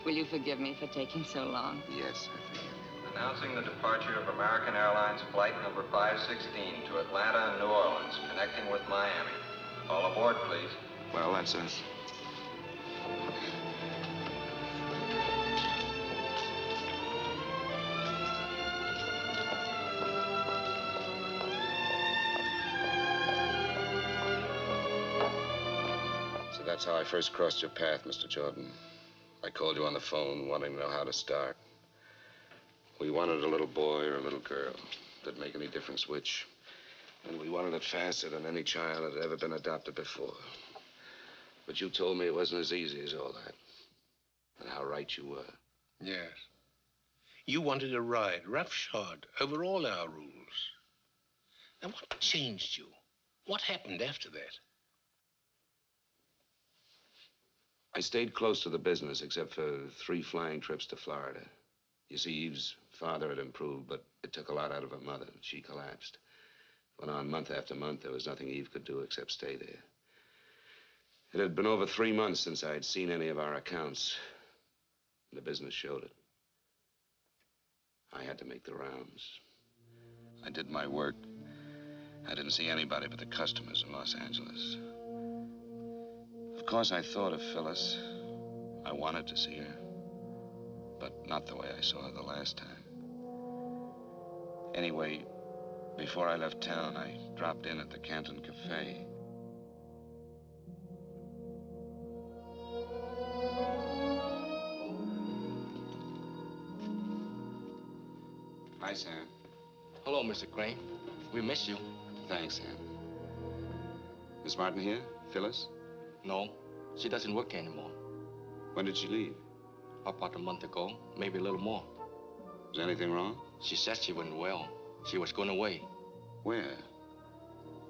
Will you forgive me for taking so long? Yes, I forgive you. Announcing the departure of American Airlines Flight number 516 to Atlanta and New Orleans, connecting with Miami. All aboard, please. Well, that's us. So that's how I first crossed your path, Mr. Jordan. I called you on the phone, wanting to know how to start. We wanted a little boy or a little girl. Didn't make any difference which. And we wanted it faster than any child that had ever been adopted before. But you told me it wasn't as easy as all that. And how right you were. Yes. You wanted a ride, roughshod, over all our rules. Now, what changed you? What happened after that? I stayed close to the business, except for 3 flying trips to Florida. You see, Eve's father had improved, but it took a lot out of her mother. She collapsed. Went on month after month. There was nothing Eve could do except stay there. It had been over 3 months since I had seen any of our accounts. The business showed it. I had to make the rounds. I did my work. I didn't see anybody but the customers in Los Angeles. Of course, I thought of Phyllis. I wanted to see her. But not the way I saw her the last time. Anyway, before I left town, I dropped in at the Canton Cafe. Hi, Sam. Hello, Mr. Crane. We miss you. Thanks, Sam. Miss Martin here? Phyllis? No, she doesn't work here anymore. When did she leave? About a month ago, maybe a little more. Is anything wrong? She said she wasn't well. She was going away. Where?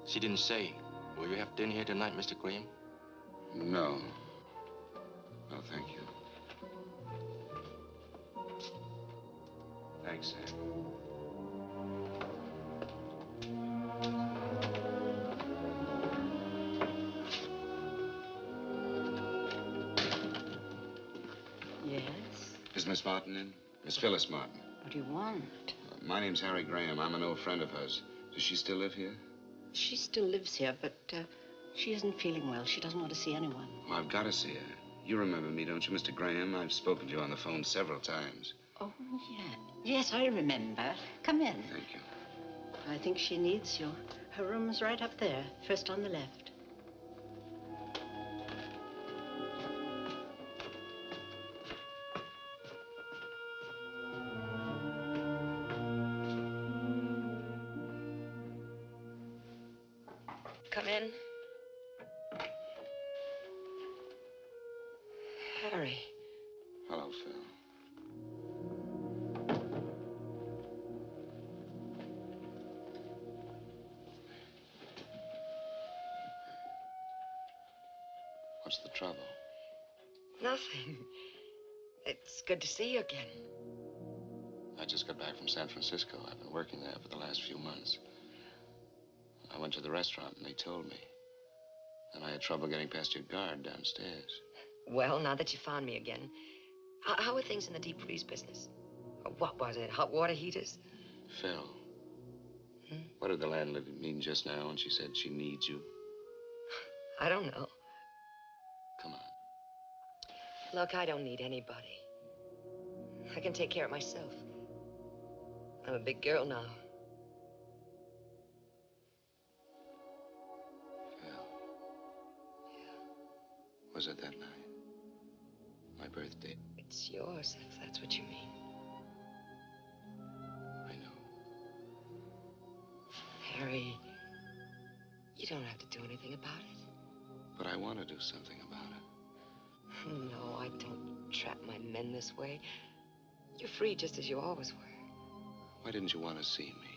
She didn't say. Will you have dinner here tonight, Mr. Graham? No. No, thank you. Thanks, Sam. Yes? Is Miss Martin in? Miss Phyllis Martin. What do you want? My name's Harry Graham. I'm an old friend of hers. Does she still live here? She still lives here, but She isn't feeling well. She doesn't want to see anyone. Well, I've got to see her. You remember me, don't you, Mr. Graham? I've spoken to you on the phone several times. Oh, yeah. Yes, I remember. Come in. Thank you. I think she needs you. Her room's right up there, first on the left. Come in. Harry. Hello, Phil. What's the trouble? Nothing. It's good to see you again. I just got back from San Francisco. I've been working there for the last few months. I went to the restaurant and they told me. And I had trouble getting past your guard downstairs. Well, now that you found me again, how are things in the deep freeze business? What was it, hot water heaters? Phil, what did the landlady mean just now when she said she needs you? I don't know. Come on. Look, I don't need anybody. I can take care of myself. I'm a big girl now. Phil. Was it that night? My birthday? It's yours, if that's what you mean. I know. Harry, you don't have to do anything about it. But I want to do something about it. No, I don't trap my men this way. You're free just as you always were. Why didn't you want to see me?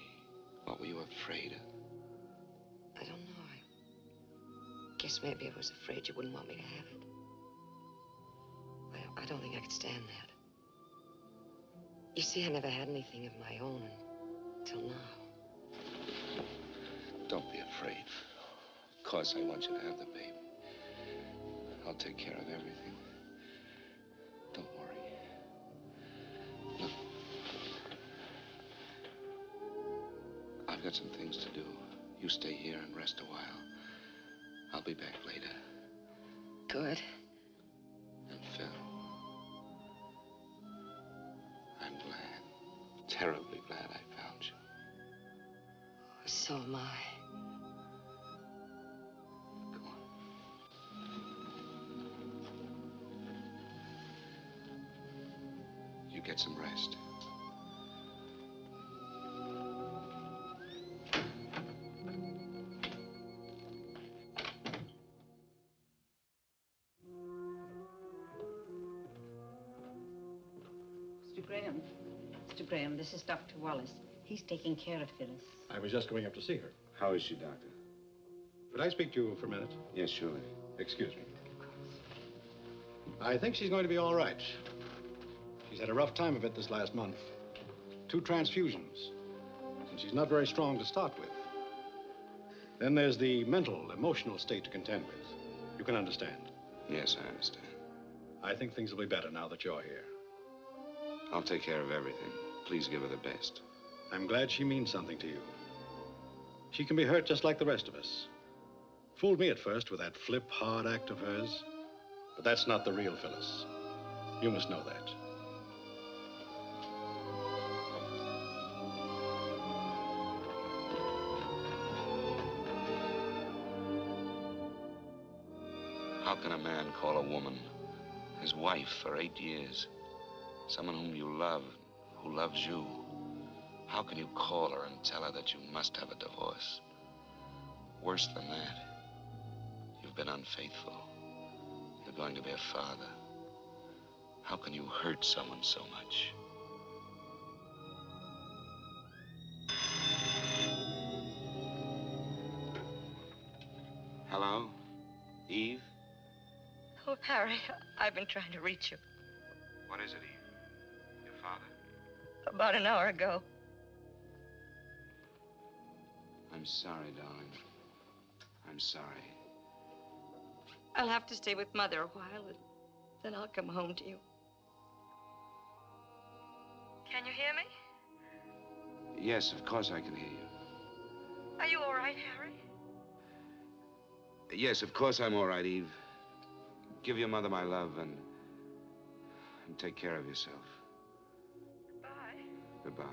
What were you afraid of? I don't know. I guess maybe I was afraid you wouldn't want me to have it. I don't think I could stand that. You see, I never had anything of my own until now. Don't be afraid. Of course I want you to have the baby. I'll take care of everything. Don't worry. Look. I've got some things to do. You stay here and rest a while. I'll be back later. Good. And Phil, I'm glad, terribly glad I found you. So am I. Come on. You get some rest. Mr. Graham, this is Dr. Wallace. He's taking care of Phyllis. I was just going up to see her. How is she, Doctor? Could I speak to you for a minute? Yes, surely. Excuse me. I think she's going to be all right. She's had a rough time of it this last month. 2 transfusions. And she's not very strong to start with. Then there's the mental, emotional state to contend with. You can understand. Yes, I understand. I think things will be better now that you're here. I'll take care of everything. Please give her the best. I'm glad she means something to you. She can be hurt just like the rest of us. Fooled me at first with that flip, hard act of hers. But that's not the real Phyllis. You must know that. How can a man call a woman his wife for 8 years? Someone whom you love, who loves you. How can you call her and tell her that you must have a divorce? Worse than that, you've been unfaithful. You're going to be a father. How can you hurt someone so much? Hello? Eve? Oh, Harry, I've been trying to reach you. What is it, Eve? Your father? About an hour ago. I'm sorry, darling. I'm sorry. I'll have to stay with Mother a while, and then I'll come home to you. Can you hear me? Yes, of course I can hear you. Are you all right, Harry? Yes, of course I'm all right, Eve. Give your mother my love and take care of yourself. Goodbye. Goodbye.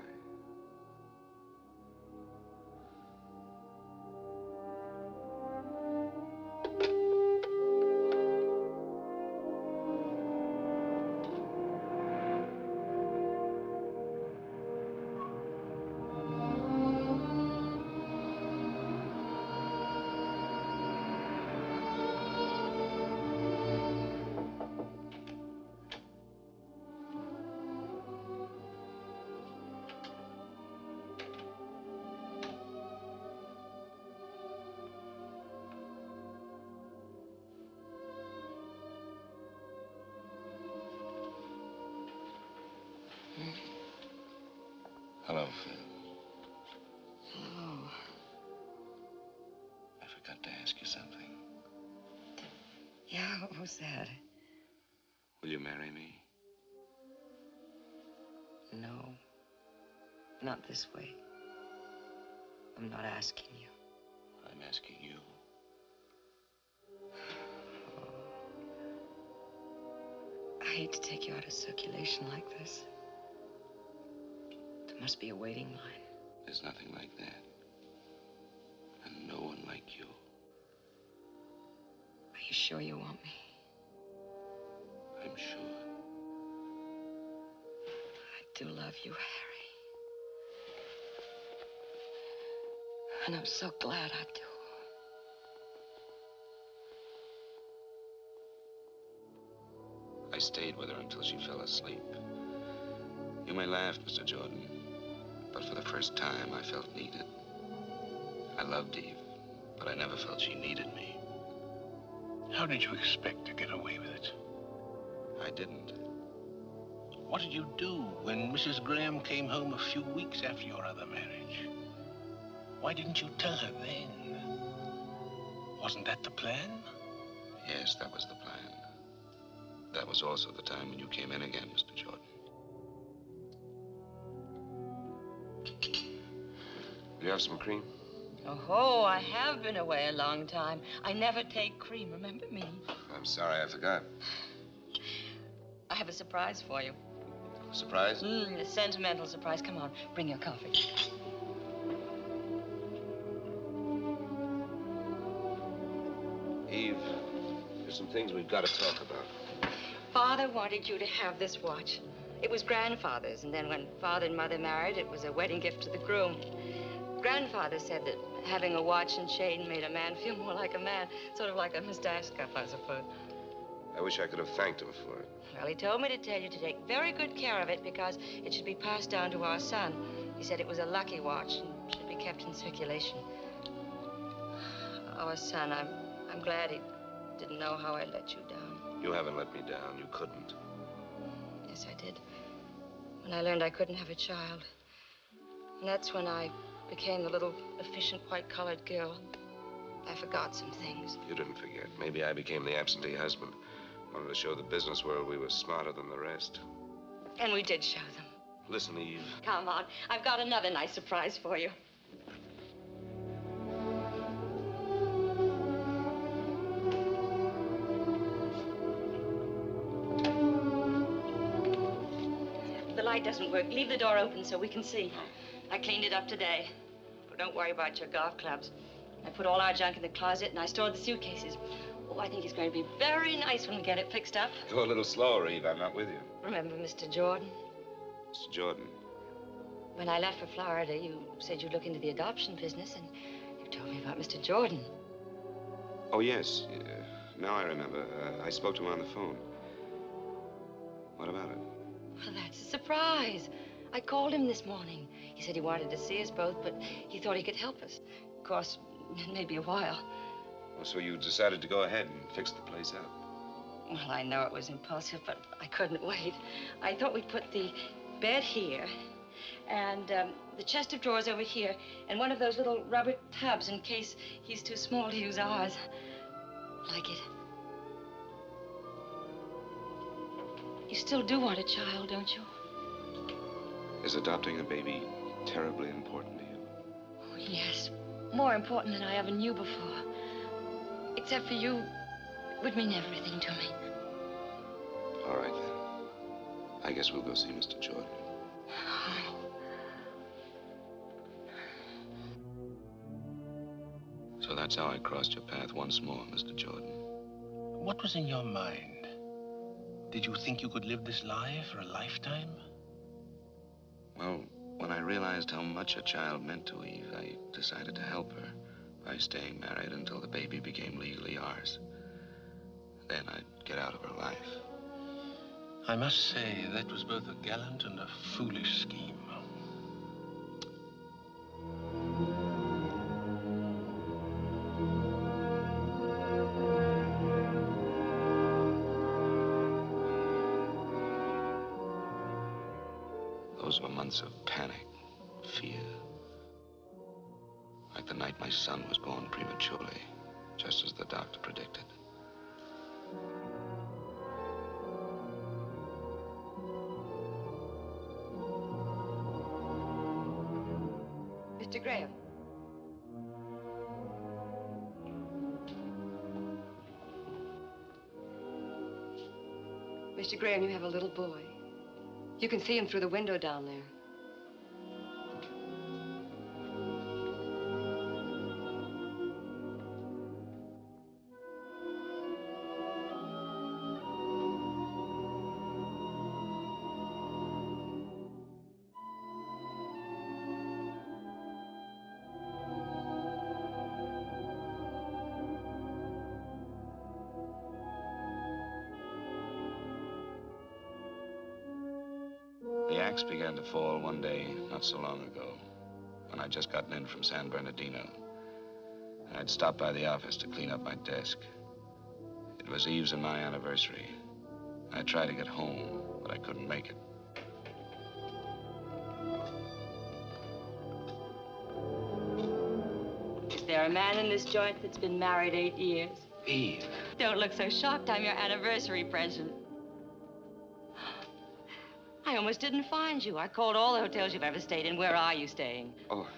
Hello, Phil. Hello. I forgot to ask you something. Yeah, what was that? Will you marry me? No. Not this way. I'm not asking you. I'm asking you. I hate to take you out of circulation like this. There must be a waiting line. There's nothing like that. And no one like you. Are you sure you want me? I'm sure. I do love you, Harry. And I'm so glad I do. I stayed with her until she fell asleep. You may laugh, Mr. Jordan, but for the first time, I felt needed. I loved Eve, but I never felt she needed me. How did you expect to get away with it? I didn't. What did you do when Mrs. Graham came home a few weeks after your other marriage? Why didn't you tell her then? Wasn't that the plan? Yes, that was the plan. That was also the time when you came in again, Mr. Jordan. Do you have some cream? Oh, I have been away a long time. I never take cream, remember me? I'm sorry, I forgot. I have a surprise for you. Surprise? A sentimental surprise. Come on, bring your coffee. Eve, there's some things we've got to talk about. Father wanted you to have this watch. It was grandfather's, and then when Father and Mother married, it was a wedding gift to the groom. Grandfather said that having a watch and chain made a man feel more like a man, sort of like a mustache cuff, I suppose. I wish I could have thanked him for it. Well, he told me to tell you to take very good care of it because it should be passed down to our son. He said it was a lucky watch and should be kept in circulation. Our son, I'm glad he didn't know how I let you down. You haven't let me down. You couldn't. Yes, I did. When I learned I couldn't have a child. And that's when I became the little efficient white-collared girl. I forgot some things. You didn't forget. Maybe I became the absentee husband. Wanted to show the business world we were smarter than the rest. And we did show them. Listen, Eve. Come on. I've got another nice surprise for you. The light doesn't work. Leave the door open so we can see. I cleaned it up today. But don't worry about your golf clubs. I put all our junk in the closet and I stored the suitcases. Oh, I think it's going to be very nice when we get it fixed up. Go a little slower, Eve. I'm not with you. Remember Mr. Jordan? Mr. Jordan. When I left for Florida, you said you'd look into the adoption business, and you told me about Mr. Jordan. Oh, yes. Now I remember. I spoke to him on the phone. What about it? Well, that's a surprise. I called him this morning. He said he wanted to see us both, but he thought he could help us. Of course, it may be a while. Oh, so you decided to go ahead and fix the place up? Well, I know it was impulsive, but I couldn't wait. I thought we'd put the bed here, and the chest of drawers over here, and one of those little rubber tubs in case he's too small to use ours. Like it? You still do want a child, don't you? Is adopting a baby terribly important to you? Oh, yes. More important than I ever knew before. except for you, would mean everything to me. All right, then. I guess we'll go see Mr. Jordan. So that's how I crossed your path once more, Mr. Jordan. What was in your mind? Did you think you could live this life for a lifetime? Well, when I realized how much a child meant to Eve, I decided to help her by staying married until the baby became legally ours. Then I'd get out of her life. I must say, that was both a gallant and a foolish scheme. Those were months of panic, fear. Like the night my son was born prematurely, just as the doctor predicted. Mr. Graham. Mr. Graham, you have a little boy. You can see him through the window down there. The axe began to fall one day not so long ago, when I'd just gotten in from San Bernardino. I'd stopped by the office to clean up my desk. It was Eve's and my anniversary. I tried to get home, but I couldn't make it. Is there a man in this joint that's been married 8 years? Eve. Don't look so shocked. I'm your anniversary present. I almost didn't find you. I called all the hotels you've ever stayed in. Where are you staying? Oh,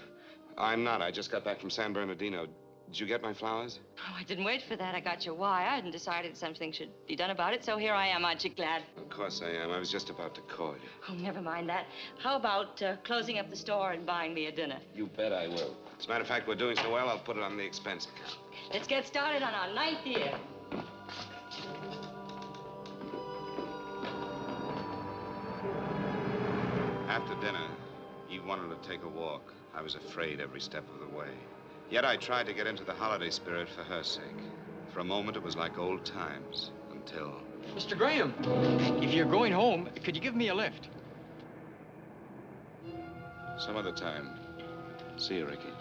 I'm not. I just got back from San Bernardino. Did you get my flowers? Oh, I didn't wait for that. I got your wire and decided something should be done about it, so here I am. Aren't you glad? Of course I am. I was just about to call you. Oh, never mind that. How about closing up the store and buying me a dinner? You bet I will. As a matter of fact, we're doing so well, I'll put it on the expense account. Let's get started on our 9th year. After dinner, Eve wanted to take a walk. I was afraid every step of the way. Yet I tried to get into the holiday spirit for her sake. For a moment, it was like old times, until... Mr. Graham, if you're going home, could you give me a lift? Some other time. See you, Ricky.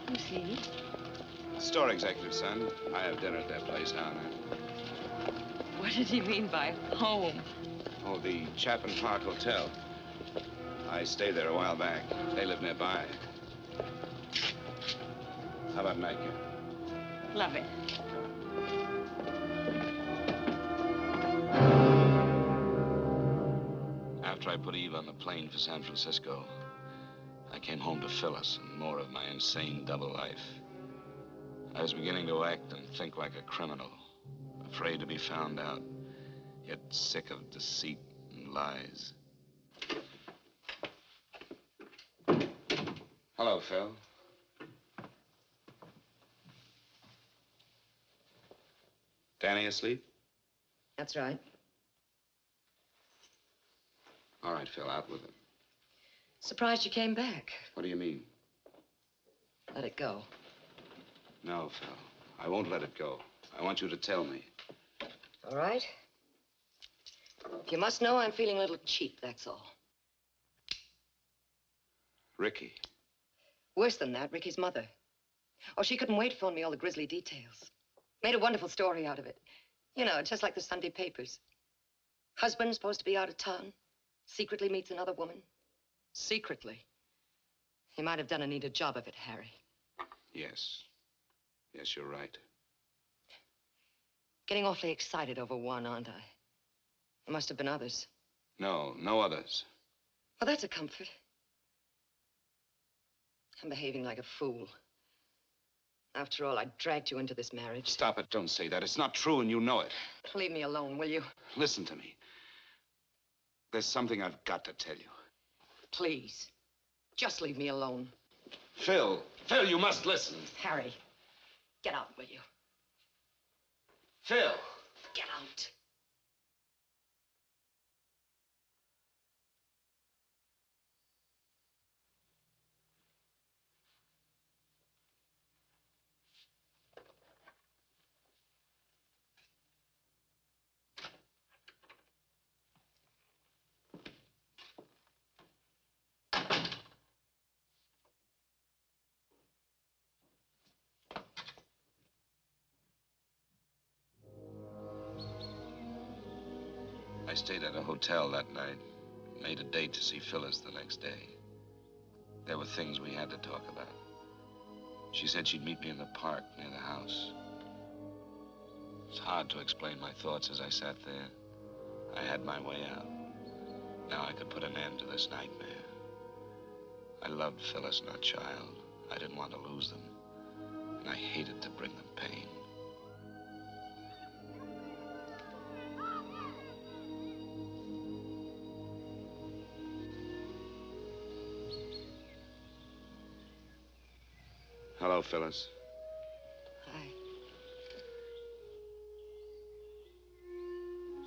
Who's he? Store executive, son. I have dinner at that place now and then. What did he mean by home? Oh, the Chapin Park Hotel. I stayed there a while back. They live nearby. How about nightcap? Love it. After I put Eve on the plane for San Francisco, I came home to Phyllis and more of my insane double life. I was beginning to act and think like a criminal, afraid to be found out, yet sick of deceit and lies. Hello, Phil. Danny asleep? That's right. All right, Phil, out with it. Surprised you came back. What do you mean? Let it go. No, Phil. I won't let it go. I want you to tell me. All right. You must know I'm feeling a little cheap, that's all. Ricky. Worse than that, Ricky's mother. Oh, she couldn't wait to phone me all the grisly details. Made a wonderful story out of it. You know, just like the Sunday papers. Husband supposed to be out of town. Secretly meets another woman. Secretly. He might have done a neater job of it, Harry. Yes. Yes, you're right. Getting awfully excited over one, aren't I? There must have been others. No, no others. Well, that's a comfort. I'm behaving like a fool. After all, I dragged you into this marriage. Stop it. Don't say that. It's not true, and you know it. Leave me alone, will you? Listen to me. There's something I've got to tell you. Please. Just leave me alone. Phil, you must listen. Harry, get out, will you? Phil. Get out. I stayed at a hotel that night. Made a date to see Phyllis the next day. There were things we had to talk about. She said she'd meet me in the park near the house. It's hard to explain my thoughts as I sat there. I had my way out. Now I could put an end to this nightmare. I loved Phyllis and her child. I didn't want to lose them. And I hated to bring them pain. Hello, Phyllis. Hi.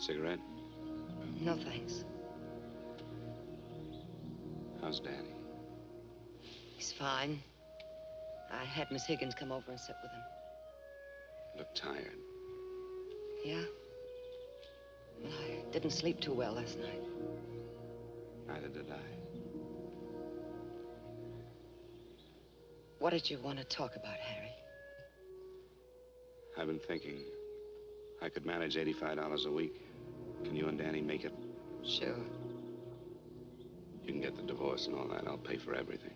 Cigarette? No, thanks. How's Danny? He's fine. I had Miss Higgins come over and sit with him. Look tired. Yeah? Well, I didn't sleep too well last night. Neither did I. What did you want to talk about, Harry? I've been thinking. I could manage $85 a week. Can you and Danny make it? Sure. You can get the divorce and all that. I'll pay for everything.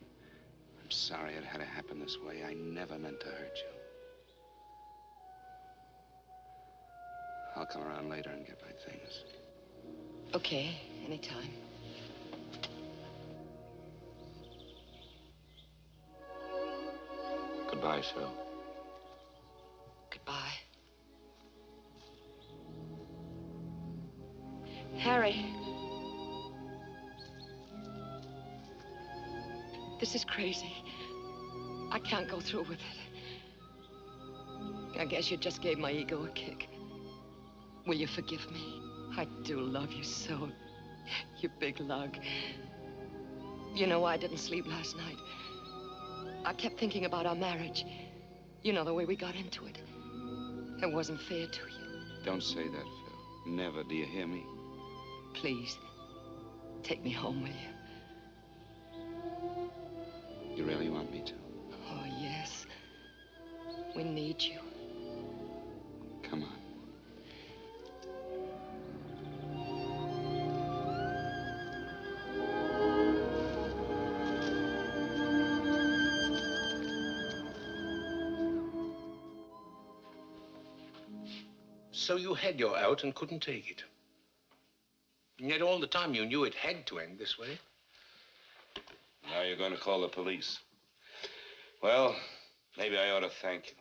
I'm sorry it had to happen this way. I never meant to hurt you. I'll come around later and get my things. Okay, anytime. Goodbye, Phil. Goodbye. Harry. This is crazy. I can't go through with it. I guess you just gave my ego a kick. Will you forgive me? I do love you so. You big lug. You know why I didn't sleep last night? I kept thinking about our marriage. You know, the way we got into it. It wasn't fair to you. Don't say that, Phil. Never, do you hear me? Please, take me home, will you? You really want me to? Oh, yes. We need you. Come on. So you had your out and couldn't take it. And yet all the time you knew it had to end this way. Now you're going to call the police. Well, maybe I ought to thank you.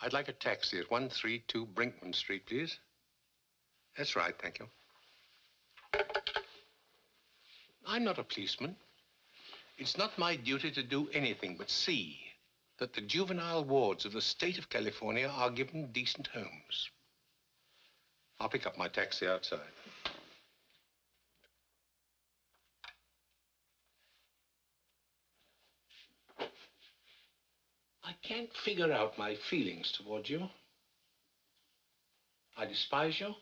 I'd like a taxi at 132 Brinkman Street, please. That's right, thank you. I'm not a policeman. It's not my duty to do anything but see that the juvenile wards of the state of California are given decent homes. I'll pick up my taxi outside. I can't figure out my feelings toward you. I despise you,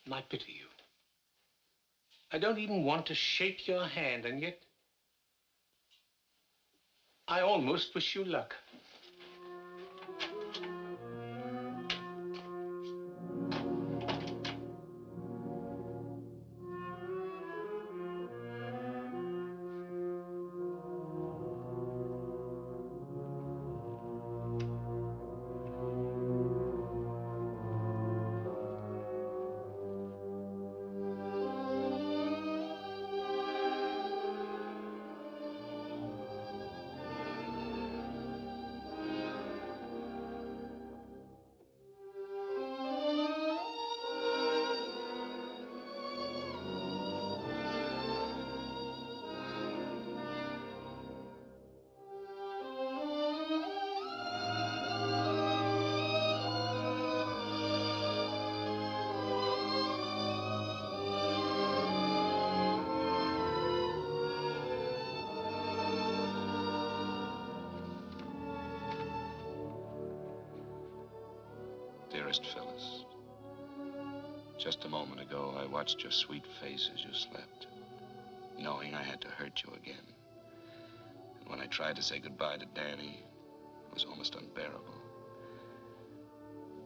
and I pity you. I don't even want to shake your hand, and yet I almost wish you luck. dearest Phyllis. Just a moment ago, I watched your sweet face as you slept, knowing I had to hurt you again. And when I tried to say goodbye to Danny, it was almost unbearable.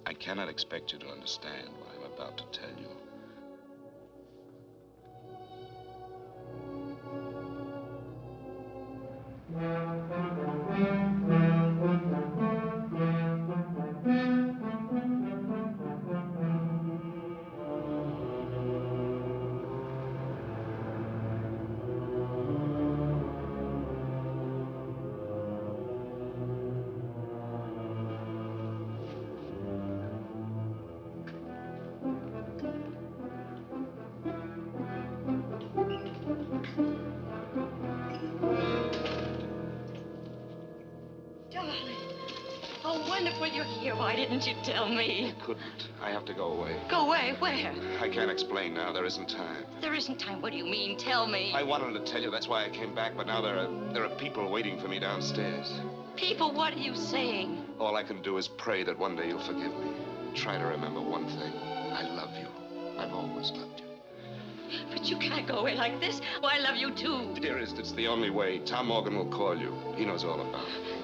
I cannot expect you to understand what I'm about to tell you. Oh, wonderful you're here. Why didn't you tell me? I couldn't. I have to go away. Go away? Where? I can't explain now. There isn't time. There isn't time. What do you mean? Tell me. I wanted to tell you. That's why I came back. But now there are people waiting for me downstairs. People, what are you saying? All I can do is pray that one day you'll forgive me. Try to remember one thing. I love you. I've always loved you. But you can't go away like this. Oh, I love you, too. Dearest, it's the only way. Tom Morgan will call you. He knows all about it.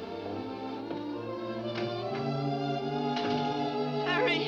Harry.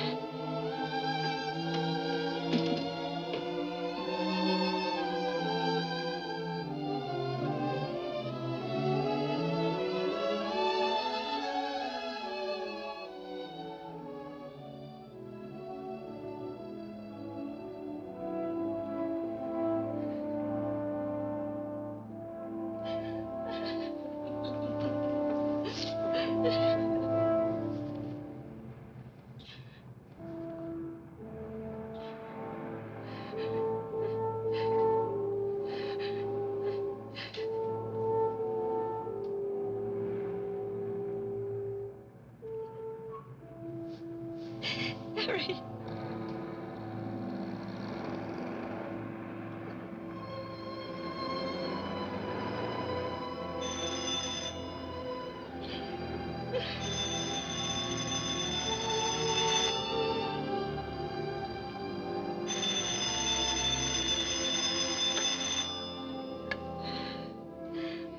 Harry.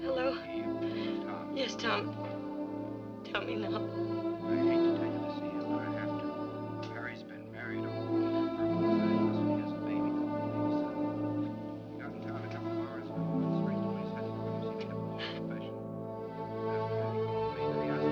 Hello? Yes, Tom. Tell me now. I hate to tell you this, Ian, but I have to. Harry's been married all over. He has a baby. He got in town a couple of hours ago. Went straight to his headquarters. He made a full confession. After that, he called me and he asked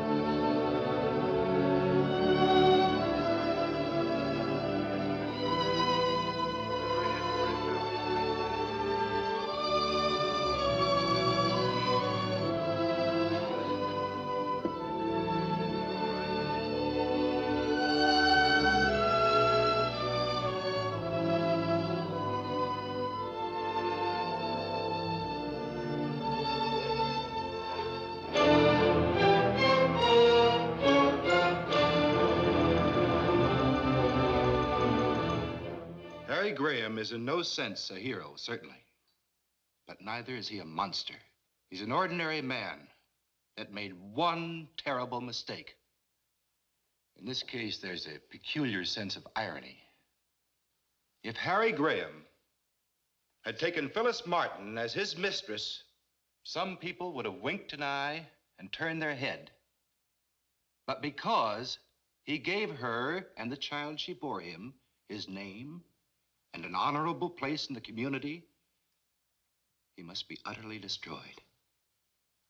Harry Graham is in no sense a hero, certainly. But neither is he a monster. He's an ordinary man that made one terrible mistake. In this case, there's a peculiar sense of irony. If Harry Graham had taken Phyllis Martin as his mistress, some people would have winked an eye and turned their head. But because he gave her and the child she bore him his name and an honorable place in the community, he must be utterly destroyed.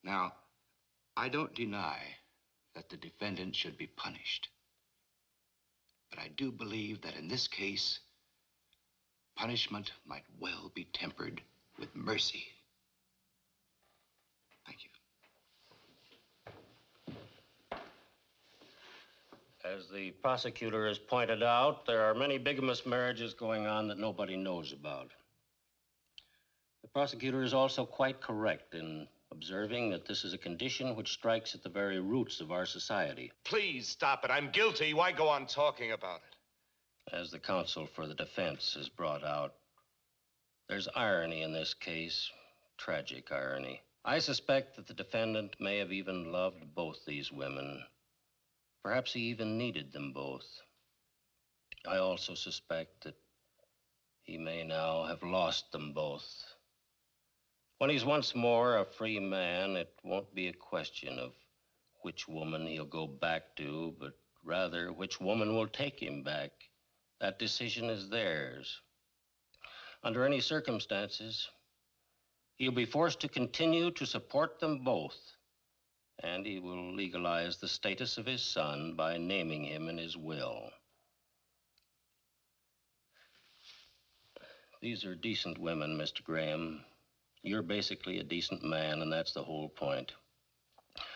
Now, I don't deny that the defendant should be punished. But I do believe that in this case, punishment might well be tempered with mercy. Thank you. As the prosecutor has pointed out, there are many bigamous marriages going on that nobody knows about. The prosecutor is also quite correct in observing that this is a condition which strikes at the very roots of our society. Please stop it. I'm guilty. Why go on talking about it? As the counsel for the defense has brought out, there's irony in this case, tragic irony. I suspect that the defendant may have even loved both these women. Perhaps he even needed them both. I also suspect that he may now have lost them both. When he's once more a free man, it won't be a question of which woman he'll go back to, but rather which woman will take him back. That decision is theirs. Under any circumstances, he'll be forced to continue to support them both, and he will legalize the status of his son by naming him in his will. These are decent women, Mr. Graham. You're basically a decent man, and that's the whole point.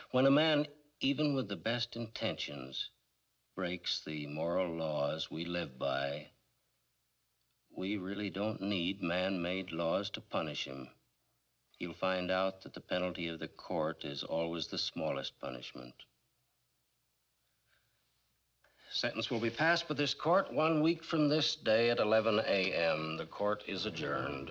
When a man, even with the best intentions, breaks the moral laws we live by, we really don't need man-made laws to punish him. You'll find out that the penalty of the court is always the smallest punishment. Sentence will be passed by this court 1 week from this day at 11 a.m. The court is adjourned.